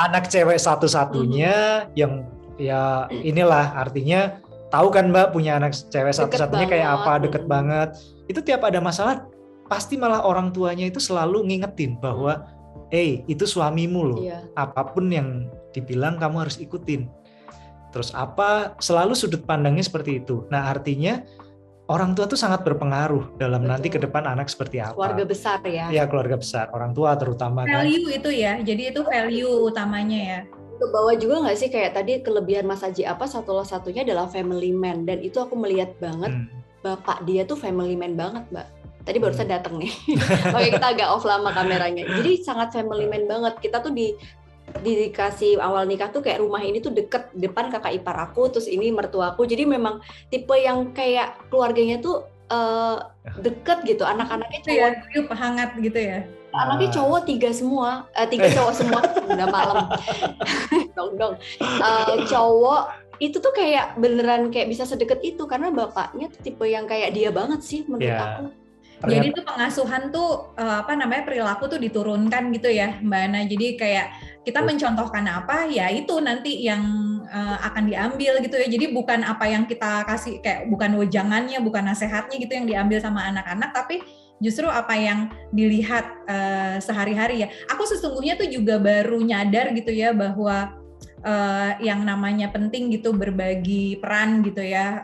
anak cewek satu-satunya yang ya inilah, artinya tahu kan Mbak punya anak cewek satu-satunya kayak apa, deket banget. Itu tiap ada masalah pasti malah orang tuanya itu selalu ngingetin bahwa itu suamimu loh, apapun yang dibilang kamu harus ikutin. Terus apa, selalu sudut pandangnya seperti itu. Nah artinya orang tua tuh sangat berpengaruh dalam nanti ke depan anak seperti apa. Keluarga besar ya. Iya keluarga besar, orang tua terutama. Value kan. Itu ya, jadi itu value utamanya ya. Ke bawah juga nggak sih kayak tadi kelebihan Mas Aji apa, satunya adalah family man, dan itu aku melihat banget bapak dia tuh family man banget Mbak. Tadi barusan datang nih, makanya kita agak off lama kameranya. Jadi sangat family man banget. Kita tuh dikasih awal nikah tuh kayak rumah ini tuh deket depan kakak ipar aku, terus ini mertuaku, jadi memang tipe yang kayak keluarganya tuh deket gitu, anak-anaknya cowok hangat gitu ya, anaknya cowok 3 cowok semua udah malam dong cowok itu tuh kayak beneran kayak bisa sedekat itu karena bapaknya tuh tipe yang kayak dia banget sih menurut aku. Jadi tuh pengasuhan tuh perilaku tuh diturunkan gitu ya Mbak Ana. Jadi kayak kita mencontohkan apa ya itu nanti yang akan diambil gitu ya. Jadi bukan apa yang kita kasih, kayak bukan wejangannya, bukan nasihatnya gitu yang diambil sama anak-anak, tapi justru apa yang dilihat sehari-hari ya. Aku sesungguhnya tuh juga baru nyadar gitu ya bahwa yang namanya penting gitu berbagi peran gitu ya,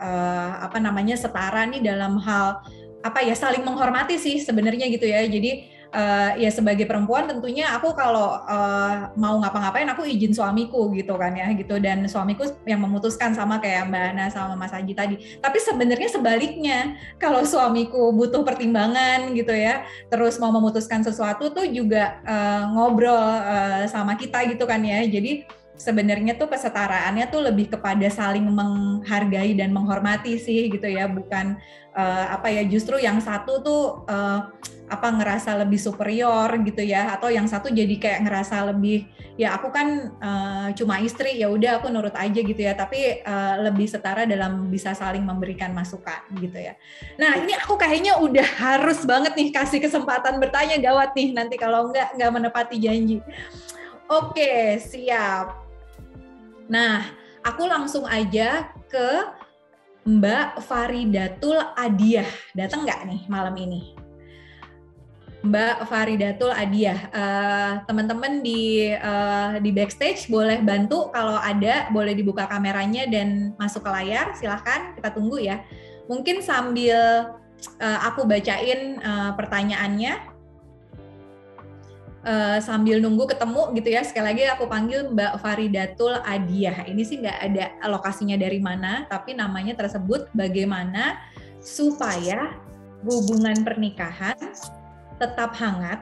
setara nih dalam hal saling menghormati sih sebenarnya gitu ya. Jadi ya sebagai perempuan tentunya aku kalau mau ngapa-ngapain aku izin suamiku gitu kan ya gitu, dan suamiku yang memutuskan sama kayak Mbak Ana sama Mas Aji tadi. Tapi sebenarnya sebaliknya, kalau suamiku butuh pertimbangan gitu ya, terus mau memutuskan sesuatu tuh juga ngobrol sama kita gitu kan ya. Jadi sebenarnya tuh kesetaraannya tuh lebih kepada saling menghargai dan menghormati sih gitu ya, bukan justru yang satu tuh ngerasa lebih superior gitu ya, atau yang satu jadi kayak ngerasa lebih ya aku kan cuma istri ya udah aku nurut aja gitu ya, tapi lebih setara dalam bisa saling memberikan masukan gitu ya. Nah ini aku kayaknya udah harus banget nih kasih kesempatan bertanya, gawat nih nanti kalau nggak menepati janji. Oke, siap. Nah aku langsung aja ke Mbak Faridatul Adiah. Datang nggak nih malam ini? Mbak Faridatul Adiah, teman-teman di backstage boleh bantu kalau ada, boleh dibuka kameranya dan masuk ke layar, silahkan kita tunggu ya. Mungkin sambil aku bacain pertanyaannya, sambil nunggu ketemu gitu ya. Sekali lagi aku panggil Mbak Faridatul Adiah. Ini sih nggak ada lokasinya dari mana, tapi namanya tersebut bagaimana supaya hubungan pernikahan tetap hangat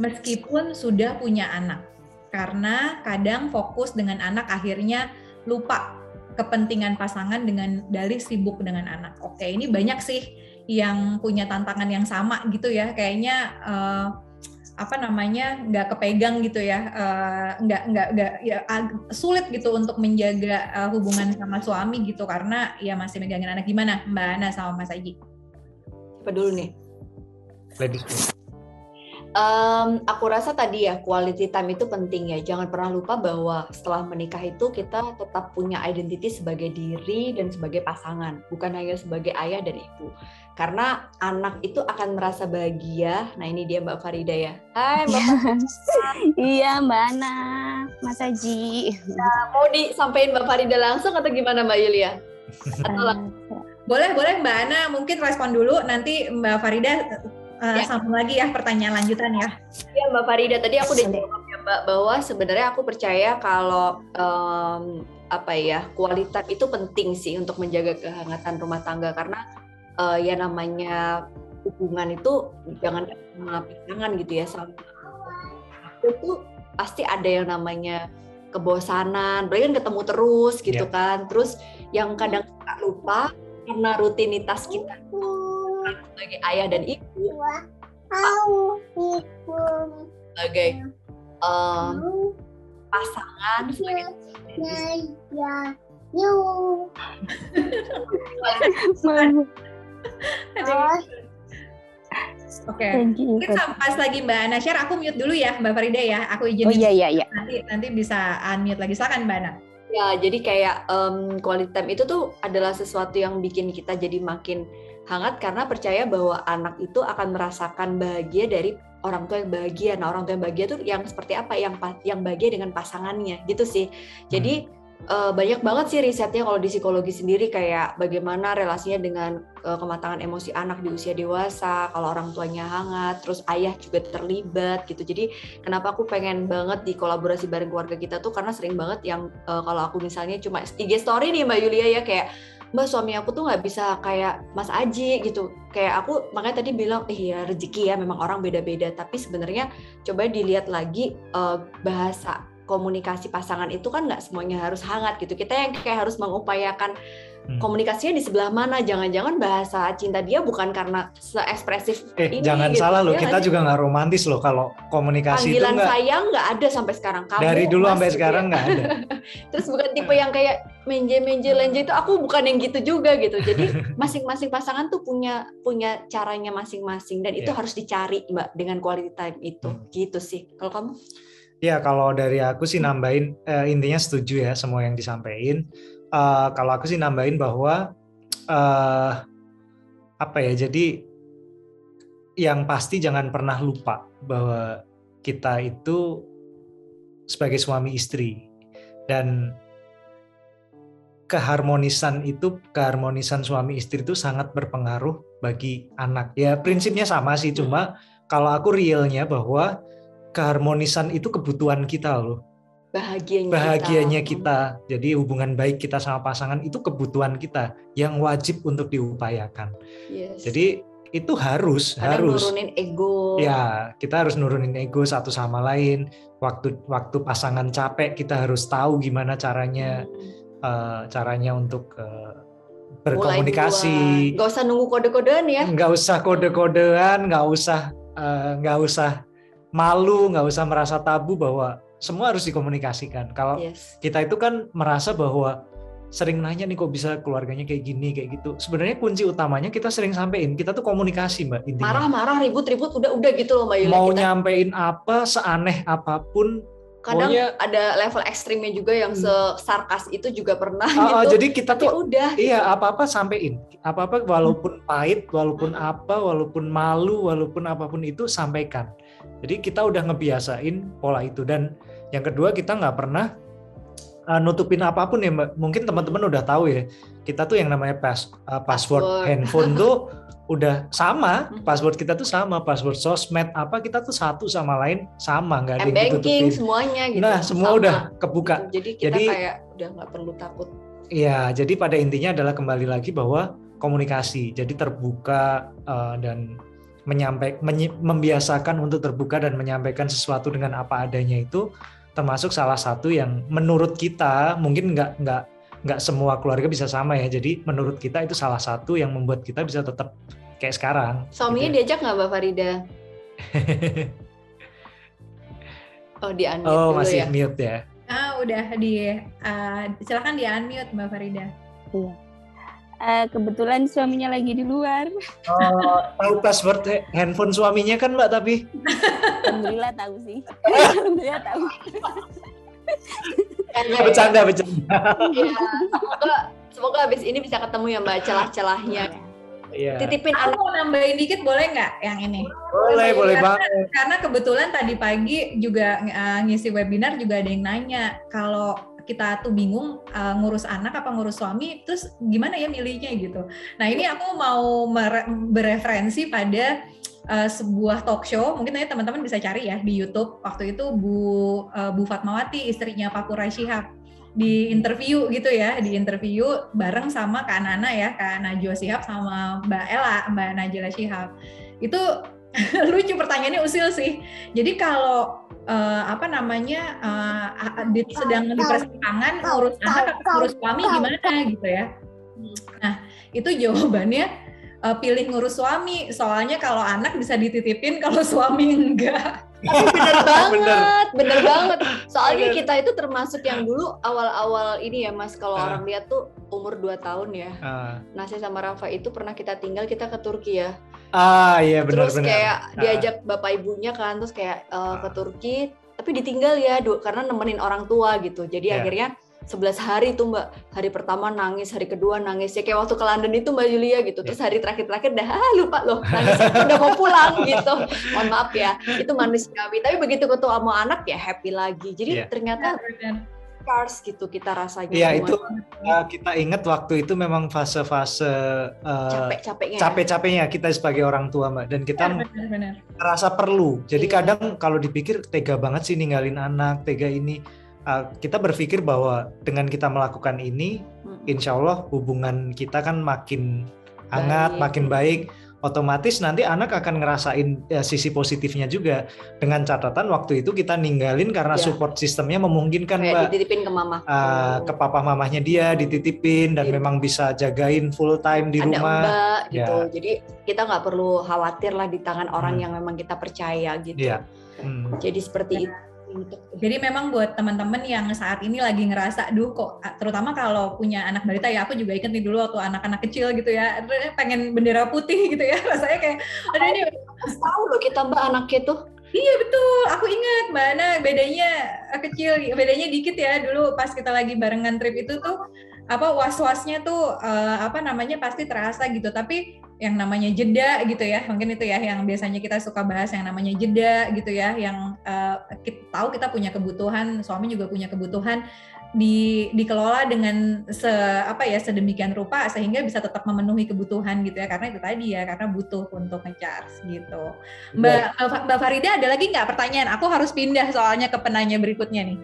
meskipun sudah punya anak. Karena kadang fokus dengan anak akhirnya lupa kepentingan pasangan dengan dalih sibuk dengan anak. Oke, ini banyak sih yang punya tantangan yang sama gitu ya. Kayaknya nggak kepegang gitu ya, sulit gitu untuk menjaga hubungan sama suami gitu karena ya masih megangin anak. Gimana Mbak Ana sama Mas Aji? Apa dulu nih? Ladies. Aku rasa tadi ya quality time itu penting ya. Jangan pernah lupa bahwa setelah menikah itu kita tetap punya identity sebagai diri dan sebagai pasangan, bukan hanya sebagai ayah dan ibu. Karena anak itu akan merasa bahagia. Nah ini dia Mbak Farida ya. Hai Mbak Farida. Iya Mbak Ana, Mas Aji. Nah, mau disampaikan Mbak Farida langsung atau gimana Mbak Yulia? Atau Boleh Mbak Ana mungkin respon dulu, nanti Mbak Farida sambung lagi ya pertanyaan lanjutan ya. Iya Mbak Farida, tadi aku udah jawab ya Mbak, bahwa sebenarnya aku percaya kalau kualitas itu penting sih untuk menjaga kehangatan rumah tangga, karena ya namanya hubungan itu jangan sama pasangan gitu ya, sama itu pasti ada yang namanya kebosanan, berarti kan ketemu terus gitu kan, terus yang kadang suka lupa karena rutinitas kita sebagai ayah dan ibu, sebagai pasangan, sebagai Oke, mungkin pas lagi Mbak Ana share, aku mute dulu ya Mbak Farida ya, aku izin. Oh iya. Nanti bisa unmute lagi, silakan Mbak Ana. Ya, jadi kayak quality time itu tuh adalah sesuatu yang bikin kita jadi makin hangat, karena percaya bahwa anak itu akan merasakan bahagia dari orang tua yang bahagia. Nah, orang tua yang bahagia tuh yang seperti apa? Yang bahagia dengan pasangannya, gitu sih. Jadi banyak banget sih risetnya kalau di psikologi sendiri, kayak bagaimana relasinya dengan kematangan emosi anak di usia dewasa, kalau orang tuanya hangat, terus ayah juga terlibat gitu. Jadi kenapa aku pengen banget di kolaborasi bareng keluarga kita tuh, karena sering banget yang kalau aku misalnya cuma IG story nih Mbak Yulia ya, kayak Mbak suami aku tuh nggak bisa kayak Mas Aji gitu. Kayak aku makanya tadi bilang ya rezeki ya, memang orang beda-beda, tapi sebenarnya coba dilihat lagi bahasa komunikasi pasangan itu kan nggak semuanya harus hangat gitu. Kita yang kayak harus mengupayakan komunikasinya di sebelah mana. Jangan-jangan bahasa cinta dia bukan karena seekspresif ini. Jangan gitu. salah loh, kita juga nggak romantis loh kalau komunikasi panggilan itu sayang nggak ada sampai sekarang. Kamu, dari dulu Mas, sampai sekarang nggak ada. Terus bukan tipe yang kayak menje lenje itu, aku bukan yang gitu juga gitu. Jadi masing-masing pasangan tuh punya caranya masing-masing, dan itu harus dicari Mbak dengan quality time itu. Gitu sih. Kalau kamu? Ya, kalau dari aku sih nambahin, intinya setuju ya semua yang disampaikan. Kalau aku sih nambahin bahwa jadi yang pasti jangan pernah lupa bahwa kita itu sebagai suami istri, dan keharmonisan suami istri itu sangat berpengaruh bagi anak. Ya prinsipnya sama sih, cuma kalau aku realnya bahwa keharmonisan itu kebutuhan kita loh. Bahagianya kita. Jadi hubungan baik kita sama pasangan itu kebutuhan kita yang wajib untuk diupayakan. Yes. Jadi itu harus nurunin ego. Ya, kita harus nurunin ego satu sama lain. Waktu pasangan capek, kita harus tahu gimana caranya untuk berkomunikasi. Nggak usah nunggu kode-kodean ya. Nggak usah kode-kodean, nggak usah malu, nggak usah merasa tabu bahwa semua harus dikomunikasikan. Kalau kita itu kan merasa bahwa sering nanya nih kok bisa keluarganya kayak gini, kayak gitu. Sebenarnya kunci utamanya kita sering sampein, kita tuh komunikasi Mbak intinya. Marah-marah, ribut-ribut, udah gitu loh Mbak Yuli. Mau nyampein apa, seaneh apapun. Kadang ada level ekstrimnya juga yang sesarkas itu juga pernah gitu. Jadi kita tuh udah. Iya, apa-apa sampein. Apa-apa walaupun pahit, walaupun walaupun malu, walaupun apapun itu sampaikan. Jadi kita udah ngebiasain pola itu. Dan yang kedua, kita nggak pernah nutupin apapun ya Mbak. Mungkin teman-teman udah tahu ya, kita tuh yang namanya password handphone tuh udah sama, password kita tuh sama, password sosmed kita tuh satu sama lain sama, nggak ada yang ditutupin. Semuanya gitu. Nah, semua udah kebuka. Jadi kita kayak udah nggak perlu takut. Iya, jadi pada intinya adalah kembali lagi bahwa komunikasi. Jadi terbuka dan membiasakan untuk terbuka dan menyampaikan sesuatu dengan apa adanya itu termasuk salah satu yang menurut kita mungkin nggak semua keluarga bisa sama ya. Jadi menurut kita itu salah satu yang membuat kita bisa tetap kayak sekarang. Suaminya gitu. Diajak nggak Mbak Farida? Di-unmute dulu masih ya? mute ya. Udah silakan di-unmute Mbak Farida. Iya. Kebetulan suaminya lagi di luar. Tahu password handphone suaminya kan Mbak tapi? Alhamdulillah tahu sih. Alhamdulillah tahu. Bercanda. Ya, semoga habis ini bisa ketemu ya Mbak celah-celahnya. Iya. Titipin aku mau nambahin dikit boleh nggak yang ini? Boleh banget. Karena kebetulan tadi pagi juga ngisi webinar juga ada yang nanya kalau kita tuh bingung ngurus anak apa ngurus suami, terus gimana ya milihnya gitu. Nah ini aku mau bereferensi pada sebuah talk show, mungkin aja teman-teman bisa cari ya di YouTube. Waktu itu Bu Fatmawati, istrinya Pak Quraish Shihab, di interview gitu ya, bareng sama Kak Nana ya, Kak Najwa Shihab sama Mbak Najila Shihab. Itu lucu, pertanyaannya usil sih. Jadi kalau sedang di persimpangan ngurus anak ngurus suami gimana gitu ya. Nah itu jawabannya pilih ngurus suami, soalnya kalau anak bisa dititipin, kalau suami enggak. Bener banget. Soalnya kita itu termasuk yang dulu awal-awal ini ya Mas, kalau orang lihat tuh umur 2 tahun ya. Nah saya sama Rafa itu pernah kita ke Turki ya. Iya benar. Terus kayak diajak bapak ibunya kan, terus kayak ke Turki, tapi ditinggal ya karena nemenin orang tua gitu. Jadi akhirnya 11 hari tuh Mbak, hari pertama nangis, hari kedua nangis, ya kayak waktu ke London itu Mbak Yulia gitu. Terus hari terakhir dah lupa loh, nangis udah mau pulang gitu. Mohon maaf ya, itu manusiawi. Tapi begitu ketemu sama anak ya happy lagi. Jadi ternyata scars gitu kita rasanya. Iya itu kita ingat waktu itu memang fase-fase capek-capeknya kita sebagai orang tua Mbak, dan kita merasa perlu. Jadi kadang kalau dipikir tega banget sih ninggalin anak, tega ini. Kita berpikir bahwa dengan kita melakukan ini, insya Allah hubungan kita kan makin hangat, makin baik. Otomatis nanti anak akan ngerasain sisi positifnya juga. Dengan catatan waktu itu kita ninggalin karena support sistemnya memungkinkan kayak Mbak. Dititipin ke mama. Ke papa mamahnya dia dititipin dan memang bisa jagain full time di rumah. Ada Mbak gitu. Jadi kita nggak perlu khawatir lah di tangan orang yang memang kita percaya gitu. Jadi seperti itu. Jadi memang buat teman-teman yang saat ini lagi ngerasa, kok terutama kalau punya anak balita ya, aku juga inget nih dulu waktu anak-anak kecil gitu ya, pengen bendera putih gitu ya, rasanya kayak, ada ini tahu loh kita Mbak anaknya tuh. Iya betul, aku ingat Mbak Ana bedanya bedanya dikit ya dulu pas kita lagi barengan trip itu tuh, was-wasnya tuh pasti terasa gitu, tapi yang namanya jeda gitu ya, mungkin itu ya yang biasanya kita suka bahas, yang namanya jeda gitu ya, yang kita tahu kita punya kebutuhan, suami juga punya kebutuhan, dikelola dengan sedemikian rupa sehingga bisa tetap memenuhi kebutuhan gitu ya, karena itu tadi ya, karena butuh untuk nge-charge gitu. Mbak Farida ada lagi nggak pertanyaan? Aku harus pindah soalnya ke penanya berikutnya nih.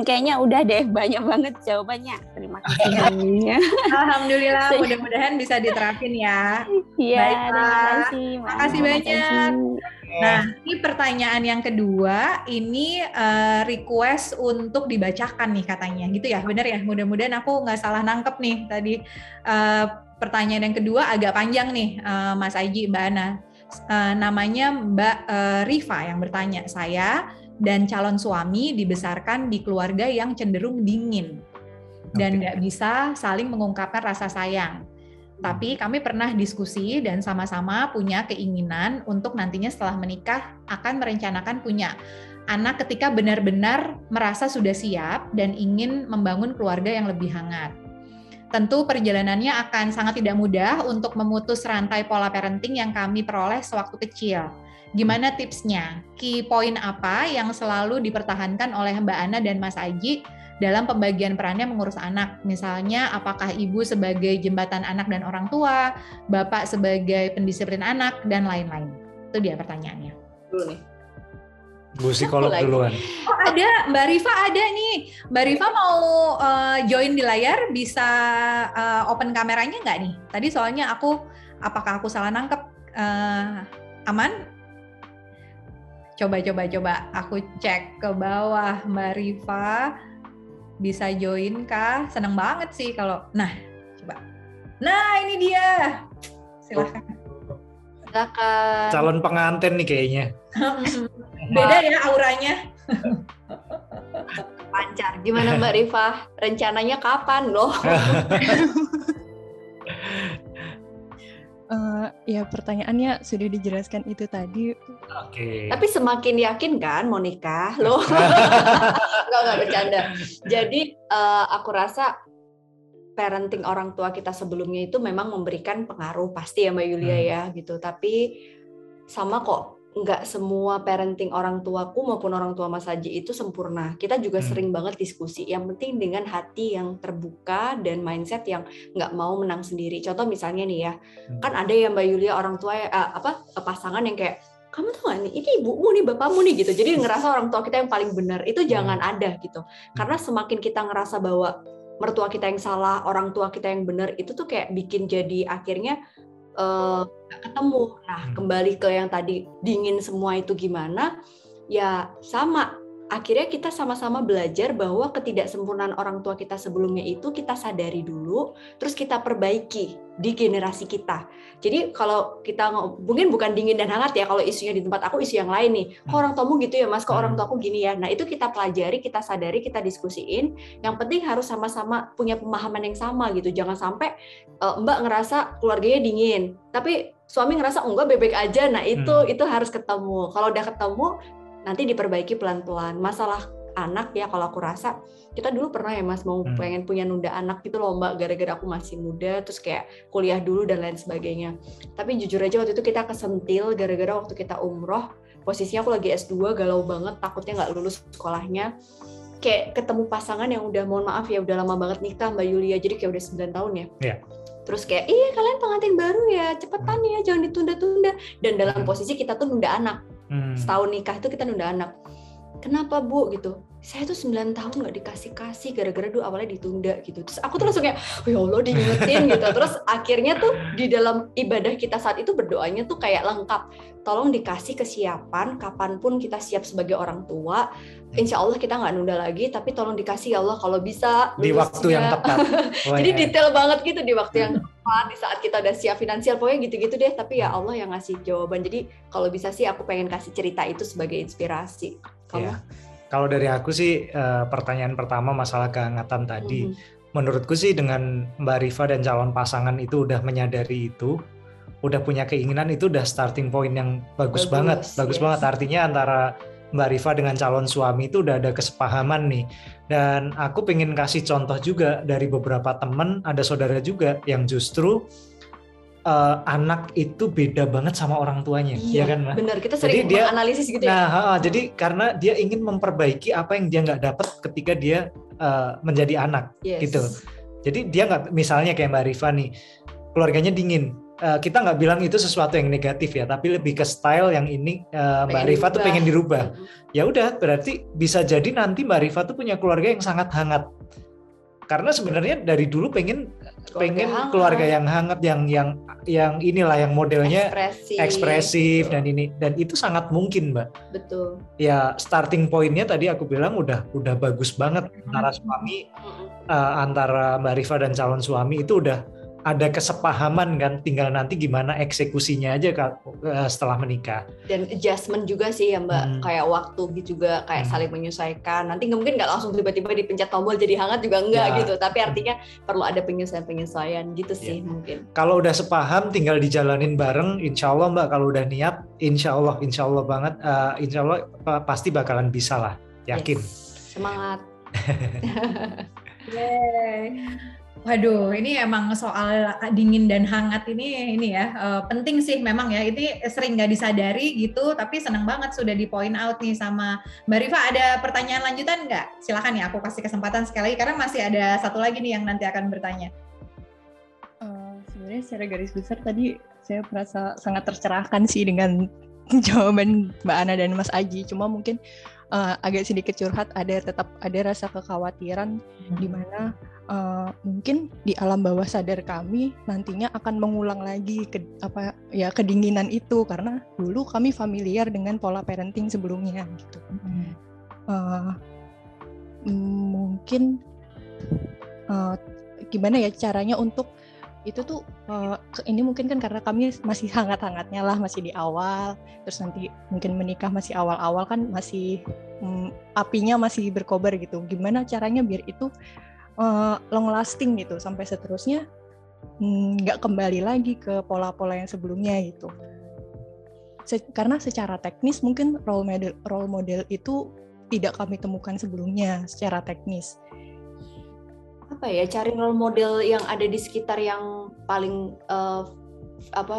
Kayaknya udah deh, banyak banget jawabannya. Terima kasih. Alhamdulillah, mudah-mudahan bisa diterapin ya. Iya, terima kasih. Makasih banyak. Nah, ini pertanyaan yang kedua, ini request untuk dibacakan nih katanya, gitu ya, benar ya? Mudah-mudahan aku nggak salah nangkep nih tadi. Pertanyaan yang kedua agak panjang nih, Mas Aji, Mbak Ana. Namanya Mbak Rifa yang bertanya, saya dan calon suami dibesarkan di keluarga yang cenderung dingin dan nggak bisa saling mengungkapkan rasa sayang. Tapi kami pernah diskusi dan sama-sama punya keinginan untuk nantinya setelah menikah akan merencanakan punya anak ketika benar-benar merasa sudah siap dan ingin membangun keluarga yang lebih hangat. Tentu perjalanannya akan sangat tidak mudah untuk memutus rantai pola parenting yang kami peroleh sewaktu kecil. Gimana tipsnya? Key point apa yang selalu dipertahankan oleh Mbak Ana dan Mas Aji dalam pembagian perannya mengurus anak? Misalnya, apakah ibu sebagai jembatan anak dan orang tua, bapak sebagai pendisiplin anak, dan lain-lain? Itu dia pertanyaannya. Dulu nih. Bu psikolog duluan. Oh ada, Mbak Rifa ada nih. Mbak Rifa mau join di layar, bisa open kameranya nggak nih? Tadi soalnya apakah aku salah nangkep? Aman? Coba. Aku cek ke bawah, Mbak Rifa. Bisa join kah? Seneng banget sih kalau... Nah, coba. Nah, ini dia. Silahkan. Silakan. Calon pengantin nih kayaknya. Beda ya auranya. Lancar. Gimana Mbak Rifa? Rencananya kapan loh? Ya pertanyaannya sudah dijelaskan itu tadi. Oke. Tapi semakin yakin kan mau nikah loh? Nggak bercanda. Jadi aku rasa parenting orang tua kita sebelumnya itu memang memberikan pengaruh pasti ya Mbak Yulia ya gitu. Tapi sama kok, nggak semua parenting orang tuaku maupun orang tua Mas Haji itu sempurna. Kita juga sering banget diskusi. Yang penting dengan hati yang terbuka dan mindset yang nggak mau menang sendiri. Contoh misalnya nih ya, kan ada ya Mbak Yulia orang tua pasangan yang kayak, kamu tuh nggak nih, ini ibumu nih, bapakmu nih gitu. Jadi ngerasa orang tua kita yang paling benar. Itu jangan ada gitu. Karena semakin kita ngerasa bahwa mertua kita yang salah, orang tua kita yang benar, itu tuh kayak bikin jadi akhirnya gak ketemu. Nah, kembali ke yang tadi dingin semua itu gimana? Ya sama. Akhirnya kita sama-sama belajar bahwa ketidaksempurnaan orang tua kita sebelumnya itu kita sadari dulu, terus kita perbaiki di generasi kita. Jadi kalau kita mungkin bukan dingin dan hangat ya, kalau isunya di tempat aku isu yang lain nih. Kok orang tuamu gitu ya Mas, kok orang tuaku gini ya. Nah itu kita pelajari, kita sadari, kita diskusiin. Yang penting harus sama-sama punya pemahaman yang sama gitu. Jangan sampai Mbak ngerasa keluarganya dingin, tapi suami ngerasa enggak bebek aja. Nah itu harus ketemu. Kalau udah ketemu, nanti diperbaiki pelan-pelan. Masalah anak ya kalau aku rasa, kita dulu pernah ya Mas mau pengen punya nunda anak gitu loh Mbak, gara-gara aku masih muda, terus kayak kuliah dulu dan lain sebagainya. Tapi jujur aja waktu itu kita kesentil gara-gara waktu kita umroh, posisinya aku lagi S2, galau banget, takutnya nggak lulus sekolahnya. Kayak ketemu pasangan yang udah, mohon maaf ya, udah lama banget nikah Mbak Yulia, jadi kayak udah 9 tahun ya. Yeah. Terus kayak, iya kalian pengantin baru ya, cepetan ya, jangan ditunda-tunda. Dan dalam posisi kita tuh nunda anak. Setahun nikah itu kita nunda anak. Kenapa Bu gitu? Saya tuh 9 tahun nggak dikasih-kasih gara-gara dulu awalnya ditunda gitu. Terus aku tuh langsung kayak, ya Allah diingetin gitu. Terus akhirnya tuh di dalam ibadah kita saat itu berdoanya tuh kayak lengkap. Tolong dikasih kesiapan, kapanpun kita siap sebagai orang tua. Insya Allah kita nggak nunda lagi, tapi tolong dikasih ya Allah kalau bisa. Di waktu yang tepat. Jadi detail banget gitu di waktu yang tepat, di saat kita udah siap finansial, pokoknya gitu-gitu deh. Tapi ya Allah yang ngasih jawaban. Jadi kalau bisa sih aku pengen kasih cerita itu sebagai inspirasi. Kamu? Ya. Kalau dari aku sih pertanyaan pertama masalah kehangatan tadi, menurutku sih dengan Mbak Rifa dan calon pasangan itu udah menyadari itu, udah punya keinginan, itu udah starting point yang bagus banget. Artinya antara Mbak Rifa dengan calon suami itu udah ada kesepahaman nih. Dan aku pengen kasih contoh juga dari beberapa teman, ada saudara juga yang justru anak itu beda banget sama orang tuanya, ya kan, Mbak? Bener, kita Jadi sering dia- analisis gitu ya. Nah, jadi karena dia ingin memperbaiki apa yang dia nggak dapat ketika dia menjadi anak, Yes. gitu. Jadi dia nggak, misalnya kayak Mbak Rifa nih, keluarganya dingin. Kita nggak bilang itu sesuatu yang negatif ya, tapi lebih ke style yang ini Mbak Pengen Rifa tuh dirubah. pengen dirubah. Ya udah, berarti bisa jadi nanti Mbak Rifa tuh punya keluarga yang sangat hangat. Karena sebenarnya dari dulu pengen hangat. keluarga yang hangat, yang inilah yang modelnya ekspresif dan itu sangat mungkin, Mbak. Betul. Ya starting pointnya tadi aku bilang udah bagus banget antara suami, antara Mbak Rifa dan calon suami itu udah ada kesepahaman kan, tinggal nanti gimana eksekusinya aja setelah menikah. Dan adjustment juga sih ya Mbak, kayak waktu gitu juga, kayak saling menyesuaikan. Nanti mungkin nggak langsung tiba-tiba dipencet tombol jadi hangat juga enggak gitu, tapi artinya perlu ada penyesuaian gitu sih mungkin. Kalau udah sepaham tinggal dijalanin bareng, insya Allah Mbak, kalau udah niat, insya Allah banget, insya Allah pasti bakalan bisa lah, yakin. Yes. Semangat. Waduh, ini emang soal dingin dan hangat ini ya penting sih memang ya. Ini sering nggak disadari gitu, tapi senang banget sudah di point out nih sama Mbak Rifa. Ada pertanyaan lanjutan nggak? Silakan ya, aku kasih kesempatan sekali lagi karena masih ada satu lagi nih yang nanti akan bertanya. Sebenarnya secara garis besar tadi saya merasa sangat tercerahkan sih dengan jawaban Mbak Ana dan Mas Aji. Cuma mungkin agak sedikit curhat, tetap ada rasa kekhawatiran di mana mungkin di alam bawah sadar kami nantinya akan mengulang lagi kedinginan itu, karena dulu kami familiar dengan pola parenting sebelumnya gitu. Mungkin gimana ya caranya untuk itu tuh ini mungkin kan karena kami masih hangat-hangatnya lah, masih di awal, terus nanti mungkin menikah masih awal-awal kan, masih apinya masih berkobar gitu. Gimana caranya biar itu long lasting gitu sampai seterusnya, nggak kembali lagi ke pola-pola yang sebelumnya gitu. Karena secara teknis mungkin role model itu tidak kami temukan sebelumnya secara teknis. Apa ya, cari role model yang ada di sekitar yang paling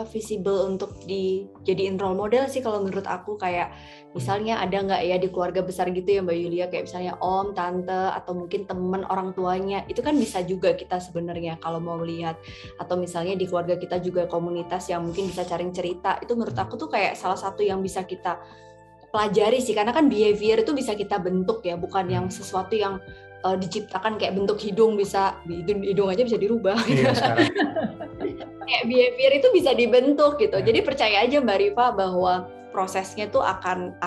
visible untuk dijadiin role model sih kalau menurut aku. Kayak misalnya ada nggak ya di keluarga besar gitu ya Mbak Yulia, kayak misalnya om, tante, atau mungkin teman orang tuanya, itu kan bisa juga kita sebenarnya kalau mau lihat. Atau misalnya di keluarga kita juga komunitas yang mungkin bisa cari cerita, itu menurut aku tuh kayak salah satu yang bisa kita pelajari sih, karena kan behavior itu bisa kita bentuk ya, bukan yang sesuatu yang diciptakan kayak bentuk hidung, bisa hidung aja bisa dirubah. Iya, sekarang. Kayak behavior itu bisa dibentuk gitu. Jadi percaya aja Mbak Rifa bahwa prosesnya tuh akan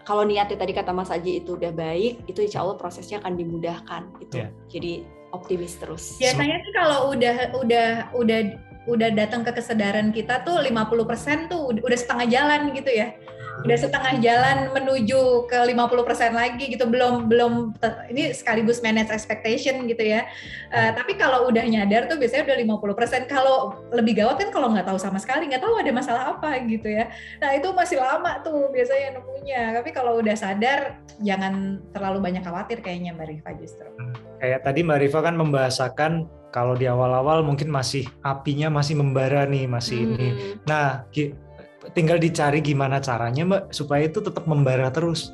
kalau niatnya tadi kata Mas Aji itu udah baik, itu insya Allah prosesnya akan dimudahkan gitu. Jadi optimis terus. Biasanya sih kalau udah datang ke kesadaran kita tuh 50% tuh udah setengah jalan gitu ya. Udah setengah jalan menuju ke 50% lagi gitu, belum ini sekaligus manage expectation gitu ya. Tapi kalau udah nyadar tuh biasanya udah 50%. Kalau lebih gawat kan kalau nggak tahu sama sekali, nggak tahu ada masalah apa gitu ya. Nah itu masih lama tuh biasanya nemunya. Tapi kalau udah sadar, jangan terlalu banyak khawatir kayaknya Mbak Rifa justru. Kayak tadi Mbak Rifa kan membahasakan kalau di awal-awal mungkin masih apinya masih membara nih, masih ini. Nah, tinggal dicari gimana caranya Mbak supaya itu tetap membara terus.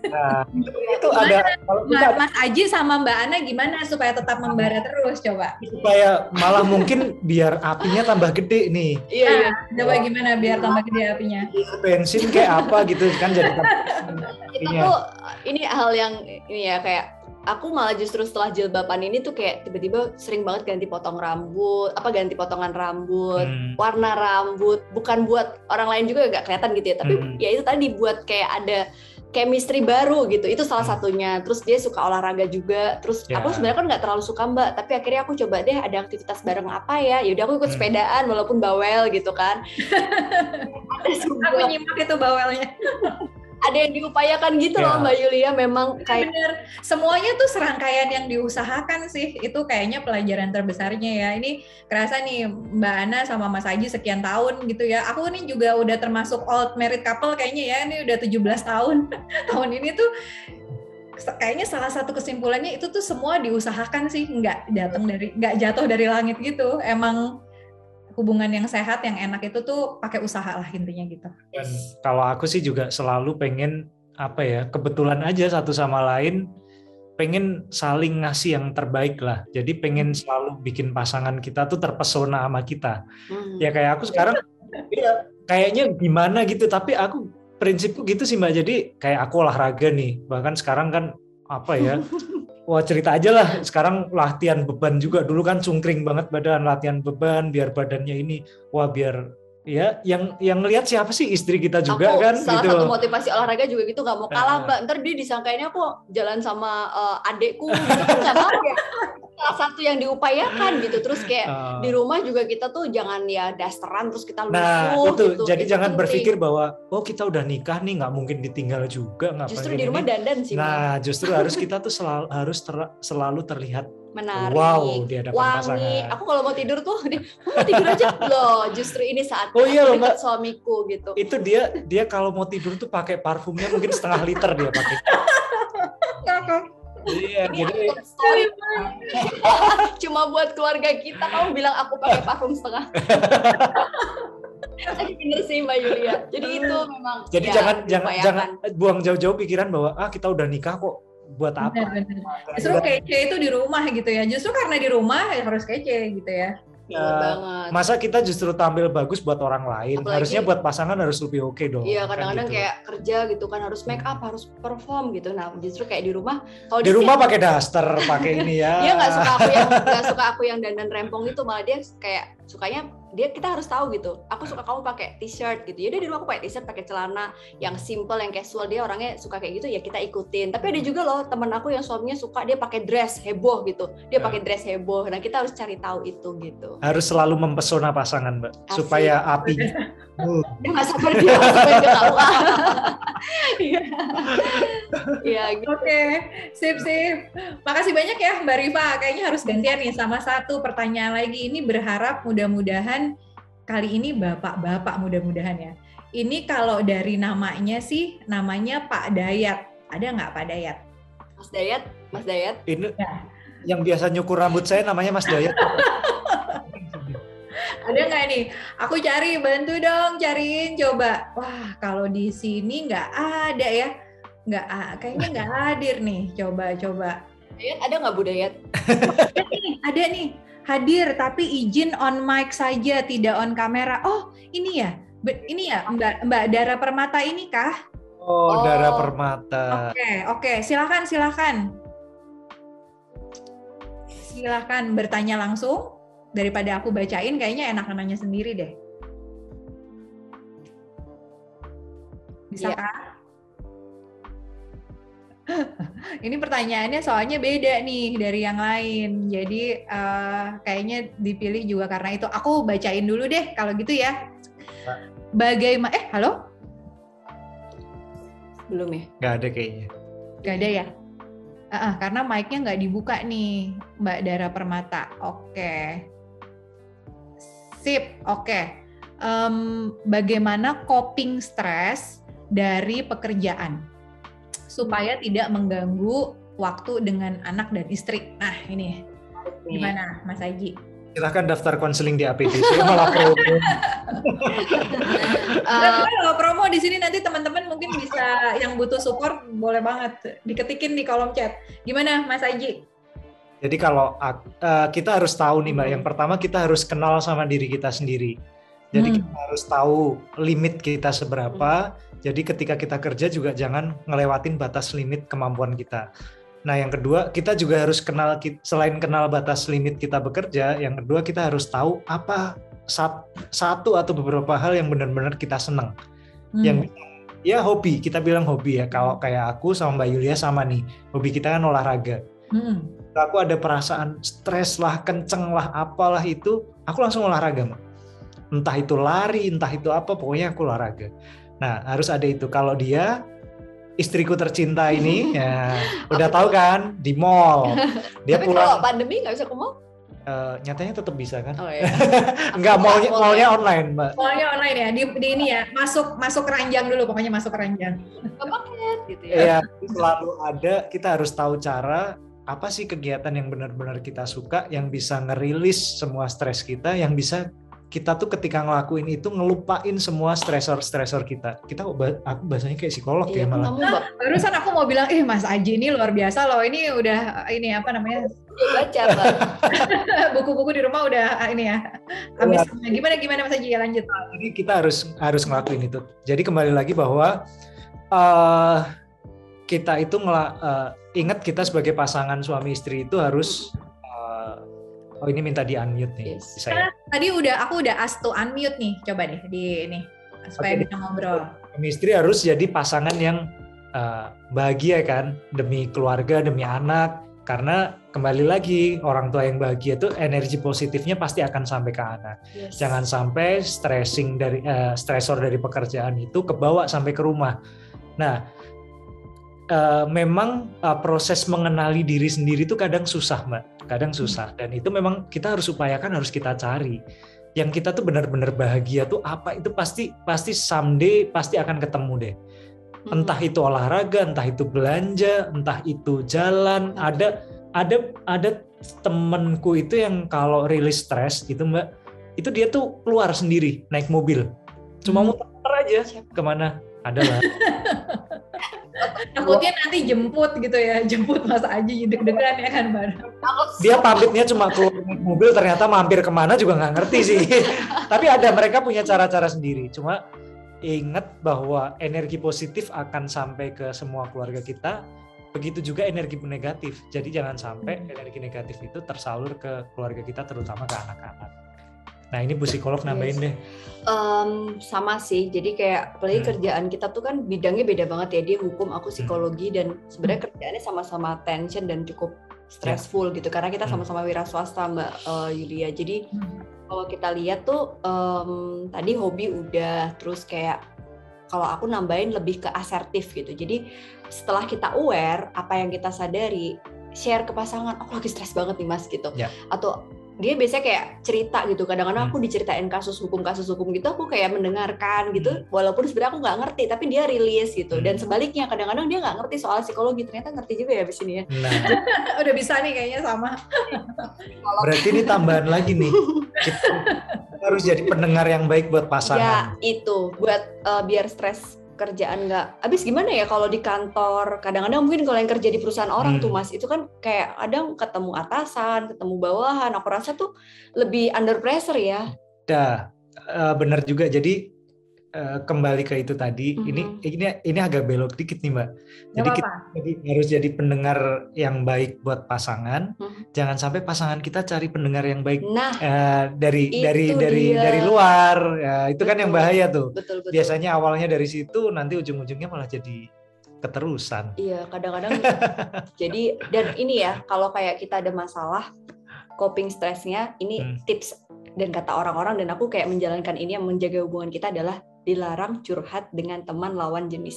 Nah, itu ada kalau Mas Aji sama Mbak Ana gimana supaya tetap membara terus, coba? Supaya malah mungkin biar apinya tambah gede nih. Iya. Coba gimana biar tambah gede apinya? Bensin kayak apa gitu kan jadi itu tuh ini hal yang ini ya, kayak aku malah justru setelah jilbaban ini tuh kayak tiba-tiba sering banget ganti potongan rambut, warna rambut, bukan buat orang lain juga gak kelihatan gitu ya, tapi ya itu tadi buat kayak ada chemistry baru gitu, itu salah satunya. Terus dia suka olahraga juga, terus aku sebenarnya kan nggak terlalu suka Mbak, tapi akhirnya aku coba deh ada aktivitas bareng apa ya, yaudah aku ikut sepedaan walaupun bawel gitu kan. Aku nyimak itu bawelnya. Ada yang diupayakan gitu loh Mbak Yulia, memang kayak bener. Semuanya tuh serangkaian yang diusahakan sih, itu kayaknya pelajaran terbesarnya ya. Ini kerasa nih Mbak Ana sama Mas Aji sekian tahun gitu ya. Aku nih juga udah termasuk old married couple kayaknya ya, ini udah 17 tahun. Tahun ini tuh kayaknya salah satu kesimpulannya itu tuh semua diusahakan sih, nggak jatuh dari langit gitu. Emang hubungan yang sehat, yang enak itu tuh pakai usaha lah intinya gitu. Dan kalau aku sih juga selalu pengen kebetulan aja satu sama lain pengen saling ngasih yang terbaik lah. Jadi pengen selalu bikin pasangan kita tuh terpesona sama kita. Ya kayak aku sekarang ya, kayaknya gimana gitu, tapi aku prinsipku gitu sih Mbak. Jadi kayak aku olahraga nih, bahkan sekarang kan wah cerita aja lah, sekarang latihan beban juga. Dulu kan cungkring banget badan, latihan beban biar badannya ini, biar ya yang ngelihat siapa sih, istri kita juga kan. Salah gitu. Satu motivasi olahraga juga gitu, nggak mau kalah Mbak, ntar dia disangkainnya kok jalan sama adekku gitu kan, nggak mau ya. Salah satu yang diupayakan gitu. Terus kayak di rumah juga kita tuh jangan ya dasteran terus kita lusuh. Nah itu gitu. Jadi itu jangan penting. berpikir bahwa kita udah nikah nih nggak mungkin ditinggal juga. Justru di rumah dandan sih. Nah justru harus kita tuh selalu terlihat menarik, wow di hadapan wangi. pasangan. Aku kalau mau tidur tuh, mau tidur aja loh. Justru ini saat iya, dekat suamiku gitu. Itu dia kalau mau tidur tuh pakai parfumnya mungkin setengah liter dia pakai. Iya, jadi story cuma buat keluarga kita. Kamu bilang aku pakai parfum setengah. Tapi bener sih Mbak Yulia. Jadi itu memang. Jadi jangan buang jauh-jauh pikiran bahwa kita udah nikah kok. Buat apa? Bener. Justru kece itu di rumah gitu ya. Justru karena di rumah harus kece gitu ya. Banget. Masa kita justru tampil bagus buat orang lain. Apalagi, harusnya buat pasangan harus lebih oke dong. Iya, kadang-kadang gitu. kayak kerja gitu kan harus make up, harus perform gitu. Nah, justru kayak di rumah, kalau di rumah pakai daster, pakai ini ya. Dia nggak suka aku yang dandan rempong itu, malah dia kayak sukanya kita harus tahu gitu. Aku suka kamu pakai t-shirt gitu. Jadi di rumah aku pakai t-shirt, pakai celana yang simple, yang casual. Dia orangnya suka kayak gitu, ya kita ikutin. Tapi ada juga loh temen aku yang suaminya suka dia pakai dress heboh gitu. Dia pakai dress heboh. Nah, kita harus cari tahu itu gitu. Harus selalu mempesona pasangan, Mbak. Asik. Supaya api. Dia nggak sabar dia supaya ke KUA. Iya, gitu. Oke, sip. Makasih banyak ya Mbak Rifa. Kayaknya harus gantian nih sama satu pertanyaan lagi. Ini berharap mudah-mudahan kali ini bapak-bapak mudah-mudahan ya. Ini kalau dari namanya sih, namanya Pak Dayat. Ada nggak Pak Dayat? Mas Dayat. Ini yang biasa nyukur rambut saya namanya Mas Dayat. Ada nggak nih? Aku cari, bantu dong, cariin coba. Wah, kalau di sini nggak ada ya. Kayaknya nggak hadir nih. Coba. Dayat ada nggak Bu Dayat? Ada nih. Hadir tapi izin on mic saja, tidak on kamera. Oh, ini ya. Ini ya Mbak Dara Permata ini kah? Oh, Dara Permata. Oke. Silakan. Silakan bertanya langsung. Daripada aku bacain, kayaknya enak nanya sendiri deh. Bisa kah? Ini pertanyaannya soalnya beda nih dari yang lain. Jadi kayaknya dipilih juga karena itu. Aku bacain dulu deh kalau gitu ya. Bagaimana? Halo? Belum ya? Nggak ada kayaknya. Nggak ada ya? Karena mic-nya nggak dibuka nih, Mbak Dara Permata. Oke. Sip, oke. Bagaimana coping stres dari pekerjaan supaya tidak mengganggu waktu dengan anak dan istri? Nah, ini gimana, Mas Aji? Silahkan daftar konseling di APD. Saya malah promo. Kalau promo di sini nanti teman-teman mungkin bisa yang butuh support boleh banget diketikin di kolom chat. Gimana, Mas Aji? Jadi kalau kita harus tahu nih Mbak, yang pertama kita harus kenal sama diri kita sendiri. Jadi kita harus tahu limit kita seberapa. Jadi ketika kita kerja juga jangan ngelewatin batas limit kemampuan kita. Nah yang kedua, kita juga harus kenal, selain kenal batas limit kita bekerja, yang kedua kita harus tahu apa satu atau beberapa hal yang benar-benar kita senang. Yang ya hobi, kita bilang hobi ya. Kalau kayak aku sama Mbak Yulia sama nih, hobi kita kan olahraga. Aku ada perasaan stres lah, kenceng lah, apalah itu, aku langsung olahraga, Mbak. Entah itu lari, entah itu apa, pokoknya aku olahraga. Nah, harus ada itu. Kalau dia, istriku tercinta ini, ya udah tahu kan, di mall. Dia tapi pulang. kalau pandemi nggak bisa ke mall? Nyatanya tetap bisa kan? Oh iya. Enggak, mallnya online, Mbak. Mallnya online ya, di ini ya, masuk keranjang dulu, pokoknya masuk keranjang. Paket gitu ya. Iya, selalu ada, kita harus tahu cara, apa sih kegiatan yang benar-benar kita suka, yang bisa ngerilis semua stres kita, yang bisa kita tuh ketika ngelakuin itu ngelupain semua stresor kita. Aku bahasanya kayak psikolog ya malah. Barusan aku mau bilang, Mas Aji ini luar biasa loh. Ini udah ini apa namanya? Baca, Mbak. Buku-buku di rumah udah ini ya. Habis gimana Mas Aji, ya lanjut. Jadi kita harus ngelakuin itu. Jadi kembali lagi bahwa kita itu ingat kita sebagai pasangan suami istri itu harus ini minta di unmute nih. Yes. Saya. Tadi aku udah ask to unmute nih. Coba deh di ini supaya bisa ngobrol. Suami istri harus jadi pasangan yang bahagia kan, demi keluarga, demi anak. Karena kembali lagi orang tua yang bahagia itu energi positifnya pasti akan sampai ke anak. Yes. Jangan sampai stresor dari pekerjaan itu kebawa sampai ke rumah. Nah, memang proses mengenali diri sendiri itu kadang susah, Mbak. Kadang susah, dan itu memang kita harus upayakan, harus kita cari. Yang kita tuh benar-benar bahagia tuh apa, itu pasti someday pasti akan ketemu deh. Entah itu olahraga, entah itu belanja, entah itu jalan. Ada temenku itu yang kalau rilis stres itu, Mbak, itu dia tuh keluar sendiri naik mobil, cuma muter-muter aja kemana, adalah. Takutnya nanti jemput gitu ya, jemput Mas Aji, deg-degan ya kan, Mbak. Dia pamitnya cuma keluar naik mobil, ternyata mampir kemana juga nggak ngerti sih. Tapi mereka punya cara-cara sendiri. Cuma ingat bahwa energi positif akan sampai ke semua keluarga kita. Begitu juga energi negatif. Jadi jangan sampai energi negatif itu tersalur ke keluarga kita, terutama ke anak-anak. Nah, ini Bu Psikolog nambahin deh. Sama sih, jadi kayak apalagi kerjaan kita tuh kan bidangnya beda banget ya, dia hukum, aku psikologi, dan sebenarnya kerjaannya sama-sama tension dan cukup stressful gitu, karena kita sama-sama wira swasta, Mbak Yulia. Jadi kalau kita lihat tuh tadi hobi udah, terus kayak kalau aku nambahin lebih ke asertif gitu. Jadi setelah kita aware apa yang kita sadari, share ke pasangan, aku lagi stres banget nih Mas gitu, atau dia biasanya kayak cerita gitu, kadang-kadang aku diceritain kasus hukum gitu, aku kayak mendengarkan gitu, walaupun sebenarnya aku nggak ngerti, tapi dia rilis gitu. Dan sebaliknya kadang-kadang dia nggak ngerti soal psikologi, ternyata ngerti juga ya di sini ya. Nah, udah bisa nih kayaknya sama. Berarti ini tambahan lagi nih, kita harus jadi pendengar yang baik buat pasangan. Ya itu, buat biar stres kerjaan nggak habis. Gimana ya kalau di kantor, kadang-kadang mungkin kalau yang kerja di perusahaan orang tuh Mas, itu kan kayak kadang ketemu atasan, ketemu bawahan, aku rasa tuh lebih under pressure ya. Benar juga. Jadi kembali ke itu tadi, ini agak belok dikit nih Mbak. Jadi kita harus jadi pendengar yang baik buat pasangan. Jangan sampai pasangan kita cari pendengar yang baik dari luar. Ya, itu kan yang bahaya tuh. Betul. Biasanya awalnya dari situ, nanti ujung-ujungnya malah jadi keterusan. Iya, kadang-kadang jadi, dan ini ya, kalau kayak kita ada masalah coping stresnya, ini tips dan kata orang-orang, dan aku kayak menjalankan ini, yang menjaga hubungan kita adalah dilarang curhat dengan teman lawan jenis.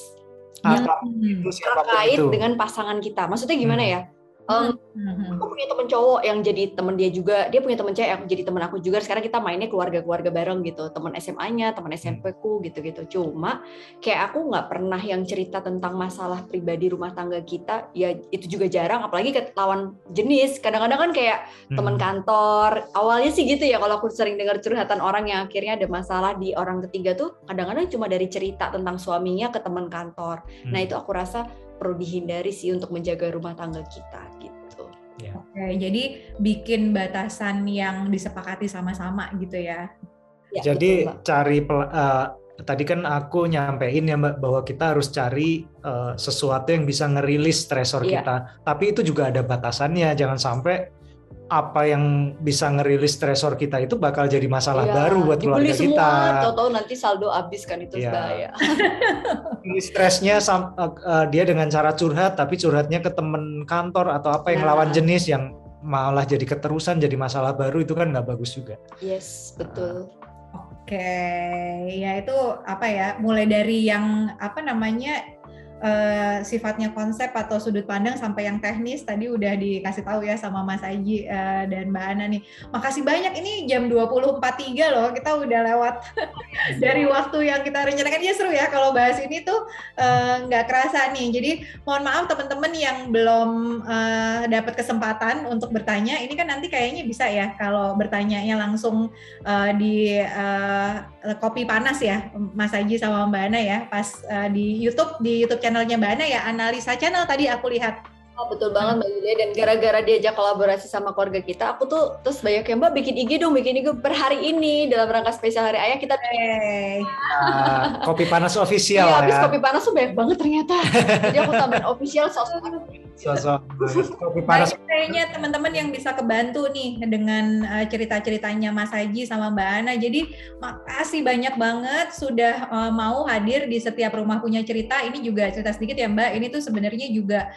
Terkait dengan pasangan kita. Maksudnya gimana ya? Aku punya temen cowok yang jadi temen dia juga, dia punya temen cewek yang jadi temen aku juga. Sekarang kita mainnya keluarga-keluarga bareng gitu, temen SMA-nya, temen SMP-ku gitu-gitu. Cuma kayak aku nggak pernah yang cerita tentang masalah pribadi rumah tangga kita, ya itu juga jarang, apalagi ke lawan jenis. Kadang-kadang kan kayak temen kantor, awalnya sih gitu ya, kalau aku sering dengar curhatan orang yang akhirnya ada masalah di orang ketiga tuh, kadang-kadang cuma dari cerita tentang suaminya ke teman kantor. Nah itu aku rasa perlu dihindari sih untuk menjaga rumah tangga kita gitu. Oke, jadi bikin batasan yang disepakati sama-sama gitu ya. Jadi betul, cari tadi kan aku nyampein ya Mbak, bahwa kita harus cari sesuatu yang bisa ngerilis stresor kita. Tapi itu juga ada batasannya, jangan sampai apa yang bisa ngerilis stresor kita itu bakal jadi masalah baru buat keluarga kita. Dibeli semua, tahu-tahu nanti saldo habis kan, itu bahaya. Ini stresnya dia dengan cara curhat, tapi curhatnya ke temen kantor atau apa yang lawan jenis, yang malah jadi keterusan, jadi masalah baru, itu kan nggak bagus juga. Yes, betul. Oke, ya itu apa ya? Mulai dari yang apa namanya? sifatnya konsep atau sudut pandang sampai yang teknis tadi udah dikasih tahu ya sama Mas Aji dan Mbak Ana nih. Makasih banyak, ini jam 20.43 loh, kita udah lewat dari waktu yang kita rencanakan. Ya seru ya kalau bahas ini tuh nggak kerasa nih. Jadi mohon maaf teman-teman yang belum dapat kesempatan untuk bertanya, ini kan nanti kayaknya bisa ya kalau bertanyanya langsung di Kopi Panas ya Mas Aji sama Mbak Ana ya, pas di YouTube channelnya Mbak Ana ya, Analisa Channel tadi aku lihat. Oh, betul banget Mbak Yulia, dan gara-gara diajak kolaborasi sama keluarga kita, aku tuh terus banyak yang Mbak bikin IG per hari ini dalam rangka spesial Hari Ayah kita Kopi Panas official ya. Habis Kopi Panas tuh banyak banget ternyata. Jadi aku tambahin official sosok Kopi Panas. Kayaknya teman-teman yang bisa kebantu nih dengan cerita-ceritanya Mas Haji sama Mbak Ana. Jadi makasih banyak banget sudah mau hadir di Setiap Rumah Punya Cerita. Ini juga cerita sedikit ya Mbak. Ini tuh sebenarnya juga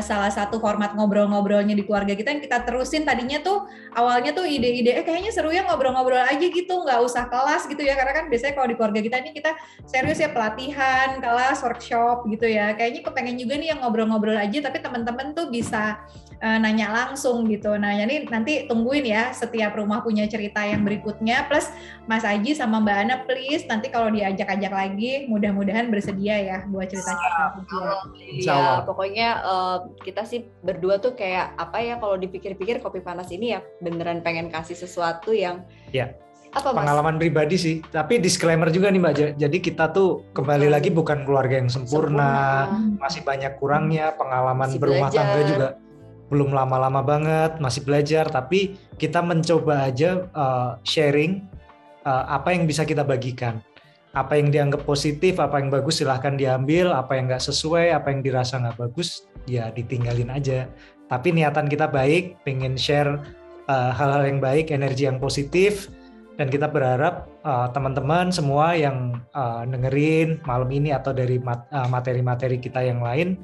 salah satu format ngobrol-ngobrolnya di keluarga kita yang kita terusin. Tadinya tuh awalnya tuh ide-ide kayaknya seru ya ngobrol-ngobrol aja gitu, nggak usah kelas gitu ya, karena kan biasanya kalau di keluarga kita ini kita serius ya, pelatihan, kelas, workshop gitu ya. Kayaknya kepengen juga nih yang ngobrol-ngobrol aja, tapi teman-teman tuh bisa nanya langsung gitu. Nah jadi nanti tungguin ya Setiap Rumah Punya Cerita yang berikutnya, plus Mas Aji sama Mbak Ana please nanti kalau diajak-ajak lagi mudah-mudahan bersedia ya buat cerita-cerita. Iya, pokoknya kita sih berdua tuh kayak apa ya, kalau dipikir-pikir Kopi Panas ini ya beneran pengen kasih sesuatu yang pengalaman pribadi sih. Tapi disclaimer juga nih Mbak, jadi kita tuh kembali lagi bukan keluarga yang sempurna. Masih banyak kurangnya, pengalaman masih berumah tangga juga belum lama-lama banget, masih belajar, tapi kita mencoba aja sharing apa yang bisa kita bagikan. Apa yang dianggap positif, apa yang bagus silahkan diambil, apa yang nggak sesuai, apa yang dirasa nggak bagus, ya ditinggalin aja. Tapi niatan kita baik, pengen share hal-hal yang baik, energi yang positif, dan kita berharap teman-teman semua yang dengerin malam ini atau dari materi-materi kita yang lain,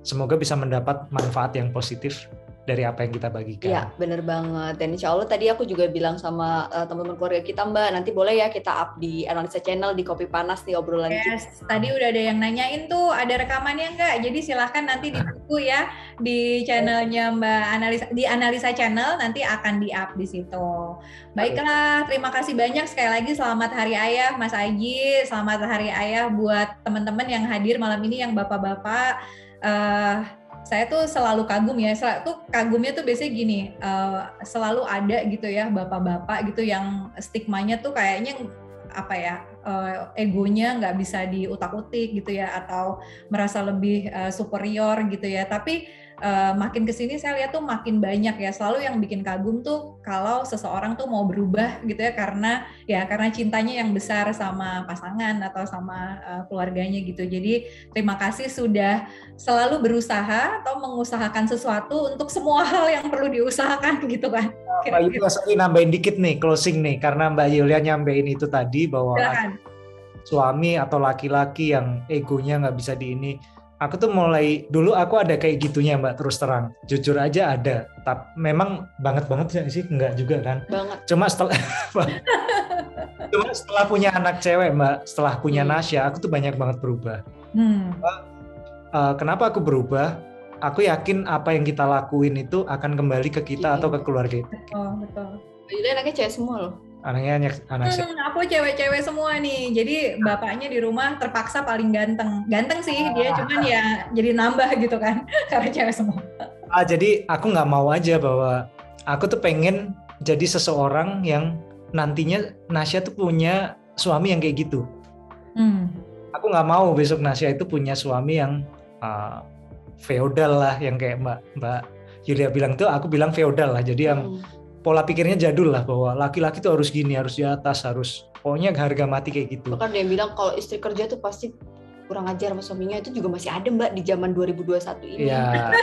semoga bisa mendapat manfaat yang positif dari apa yang kita bagikan. Iya, bener banget. Dan insya Allah tadi aku juga bilang sama teman-teman keluarga kita Mbak, nanti boleh ya kita up di Analisa Channel di Kopi Panas nih obrolan kita. Tadi udah ada yang nanyain tuh ada rekamannya nggak? Jadi silahkan nanti ditunggu ya di channelnya Mbak Analisa, di Analisa Channel nanti akan di up di situ. Baiklah, terima kasih banyak sekali lagi. Selamat Hari Ayah Mas Aji, selamat Hari Ayah buat teman-teman yang hadir malam ini, yang bapak-bapak. Saya tuh selalu kagum ya, kagumnya tuh biasanya gini, selalu ada gitu ya bapak-bapak gitu yang stigmanya tuh kayaknya apa ya, egonya nggak bisa diutak-utik gitu ya, atau merasa lebih superior gitu ya. Tapi makin kesini saya lihat tuh makin banyak ya, selalu yang bikin kagum tuh kalau seseorang tuh mau berubah gitu ya, karena cintanya yang besar sama pasangan atau sama keluarganya gitu. Jadi terima kasih sudah selalu berusaha atau mengusahakan sesuatu untuk semua hal yang perlu diusahakan gitu kan. Mbak Yulia, sorry nambahin dikit nih, closing nih, karena Mbak Yulia nyampein itu tadi bahwa suami atau laki-laki yang egonya nggak bisa aku tuh mulai dulu aku ada kayak gitunya Mbak, terus terang jujur aja ada, tapi memang banget sih enggak juga kan. Cuma setelah punya anak cewek Mbak, setelah punya Nasya, aku tuh banyak banget berubah. Kenapa aku berubah? Aku yakin apa yang kita lakuin itu akan kembali ke kita atau ke keluarga kita. Betul. Jadi anaknya cewek semua loh. Anaknya aku cewek-cewek semua nih, jadi bapaknya di rumah terpaksa paling ganteng sih dia, cuman ya jadi nambah gitu kan karena cewek semua. Jadi aku nggak mau aja bahwa aku tuh pengen jadi seseorang yang nantinya Nasya tuh punya suami yang kayak gitu. Aku nggak mau besok Nasya itu punya suami yang feodal lah, yang kayak Mbak Yulia bilang tuh, aku bilang feodal lah, jadi yang pola pikirnya jadul lah, bahwa laki-laki tuh harus gini, harus di atas, harus pokoknya harga mati kayak gitu. Bahkan dia bilang kalau istri kerja tuh pasti kurang ajar sama suaminya, itu juga masih ada Mbak di zaman 2021 ini. Iya.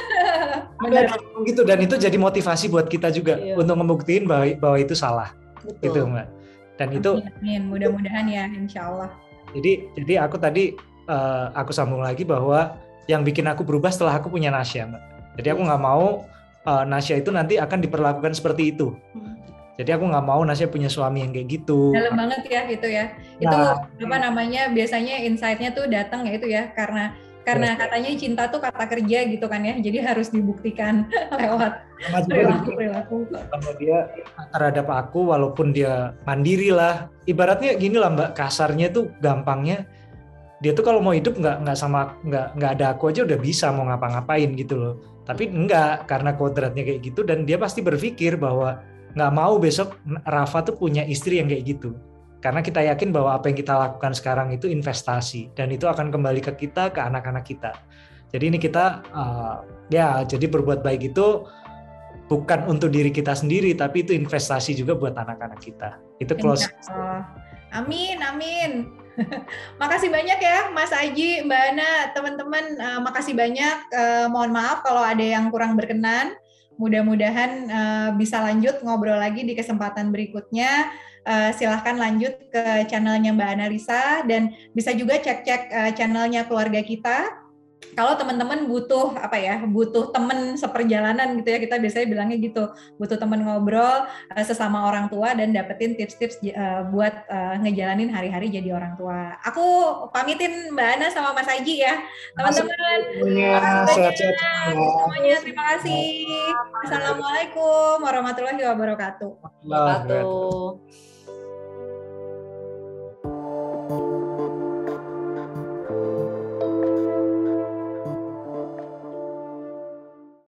Gitu, dan itu jadi motivasi buat kita juga untuk membuktiin bahwa itu salah. Betul. Gitu Mbak. Dan itu amin. Mudah-mudahan ya, insya Allah. Jadi aku tadi aku sambung lagi bahwa yang bikin aku berubah setelah aku punya Nasya Mbak. Jadi aku nggak mau Nasya itu nanti akan diperlakukan seperti itu. Jadi aku nggak mau Nasya punya suami yang kayak gitu. Dalam banget ya gitu ya. Itu apa namanya, biasanya insight-nya tuh datang ya itu ya, karena karena katanya cinta tuh kata kerja gitu kan ya, jadi harus dibuktikan lewat Sama juga perilaku. sama dia terhadap aku, walaupun dia mandiri lah. Ibaratnya gini lah Mbak, kasarnya tuh gampangnya dia tuh kalau mau hidup nggak ada aku aja udah bisa mau ngapa-ngapain gitu loh. Tapi enggak, karena kodratnya kayak gitu, dan dia pasti berpikir bahwa nggak mau besok Rafa tuh punya istri yang kayak gitu. Karena kita yakin bahwa apa yang kita lakukan sekarang itu investasi, dan itu akan kembali ke kita, ke anak-anak kita. Jadi ini kita jadi berbuat baik itu bukan untuk diri kita sendiri, tapi itu investasi juga buat anak-anak kita. Itu close. Amin, amin. Makasih banyak ya Mas Aji, Mbak Ana, teman-teman, makasih banyak. Mohon maaf kalau ada yang kurang berkenan. Mudah-mudahan bisa lanjut ngobrol lagi di kesempatan berikutnya. Silahkan lanjut ke channelnya Mbak Analisa, dan bisa juga cek-cek channelnya keluarga kita. Kalau teman-teman butuh butuh teman seperjalanan gitu ya, kita biasanya bilangnya gitu, butuh teman ngobrol sesama orang tua dan dapetin tips-tips buat ngejalanin hari-hari jadi orang tua. Aku pamitin Mbak Ana sama Mas Aji ya, teman-teman. Sehat-sehat semuanya. Terima kasih. Assalamualaikum warahmatullahi wabarakatuh. Wabarakatuh.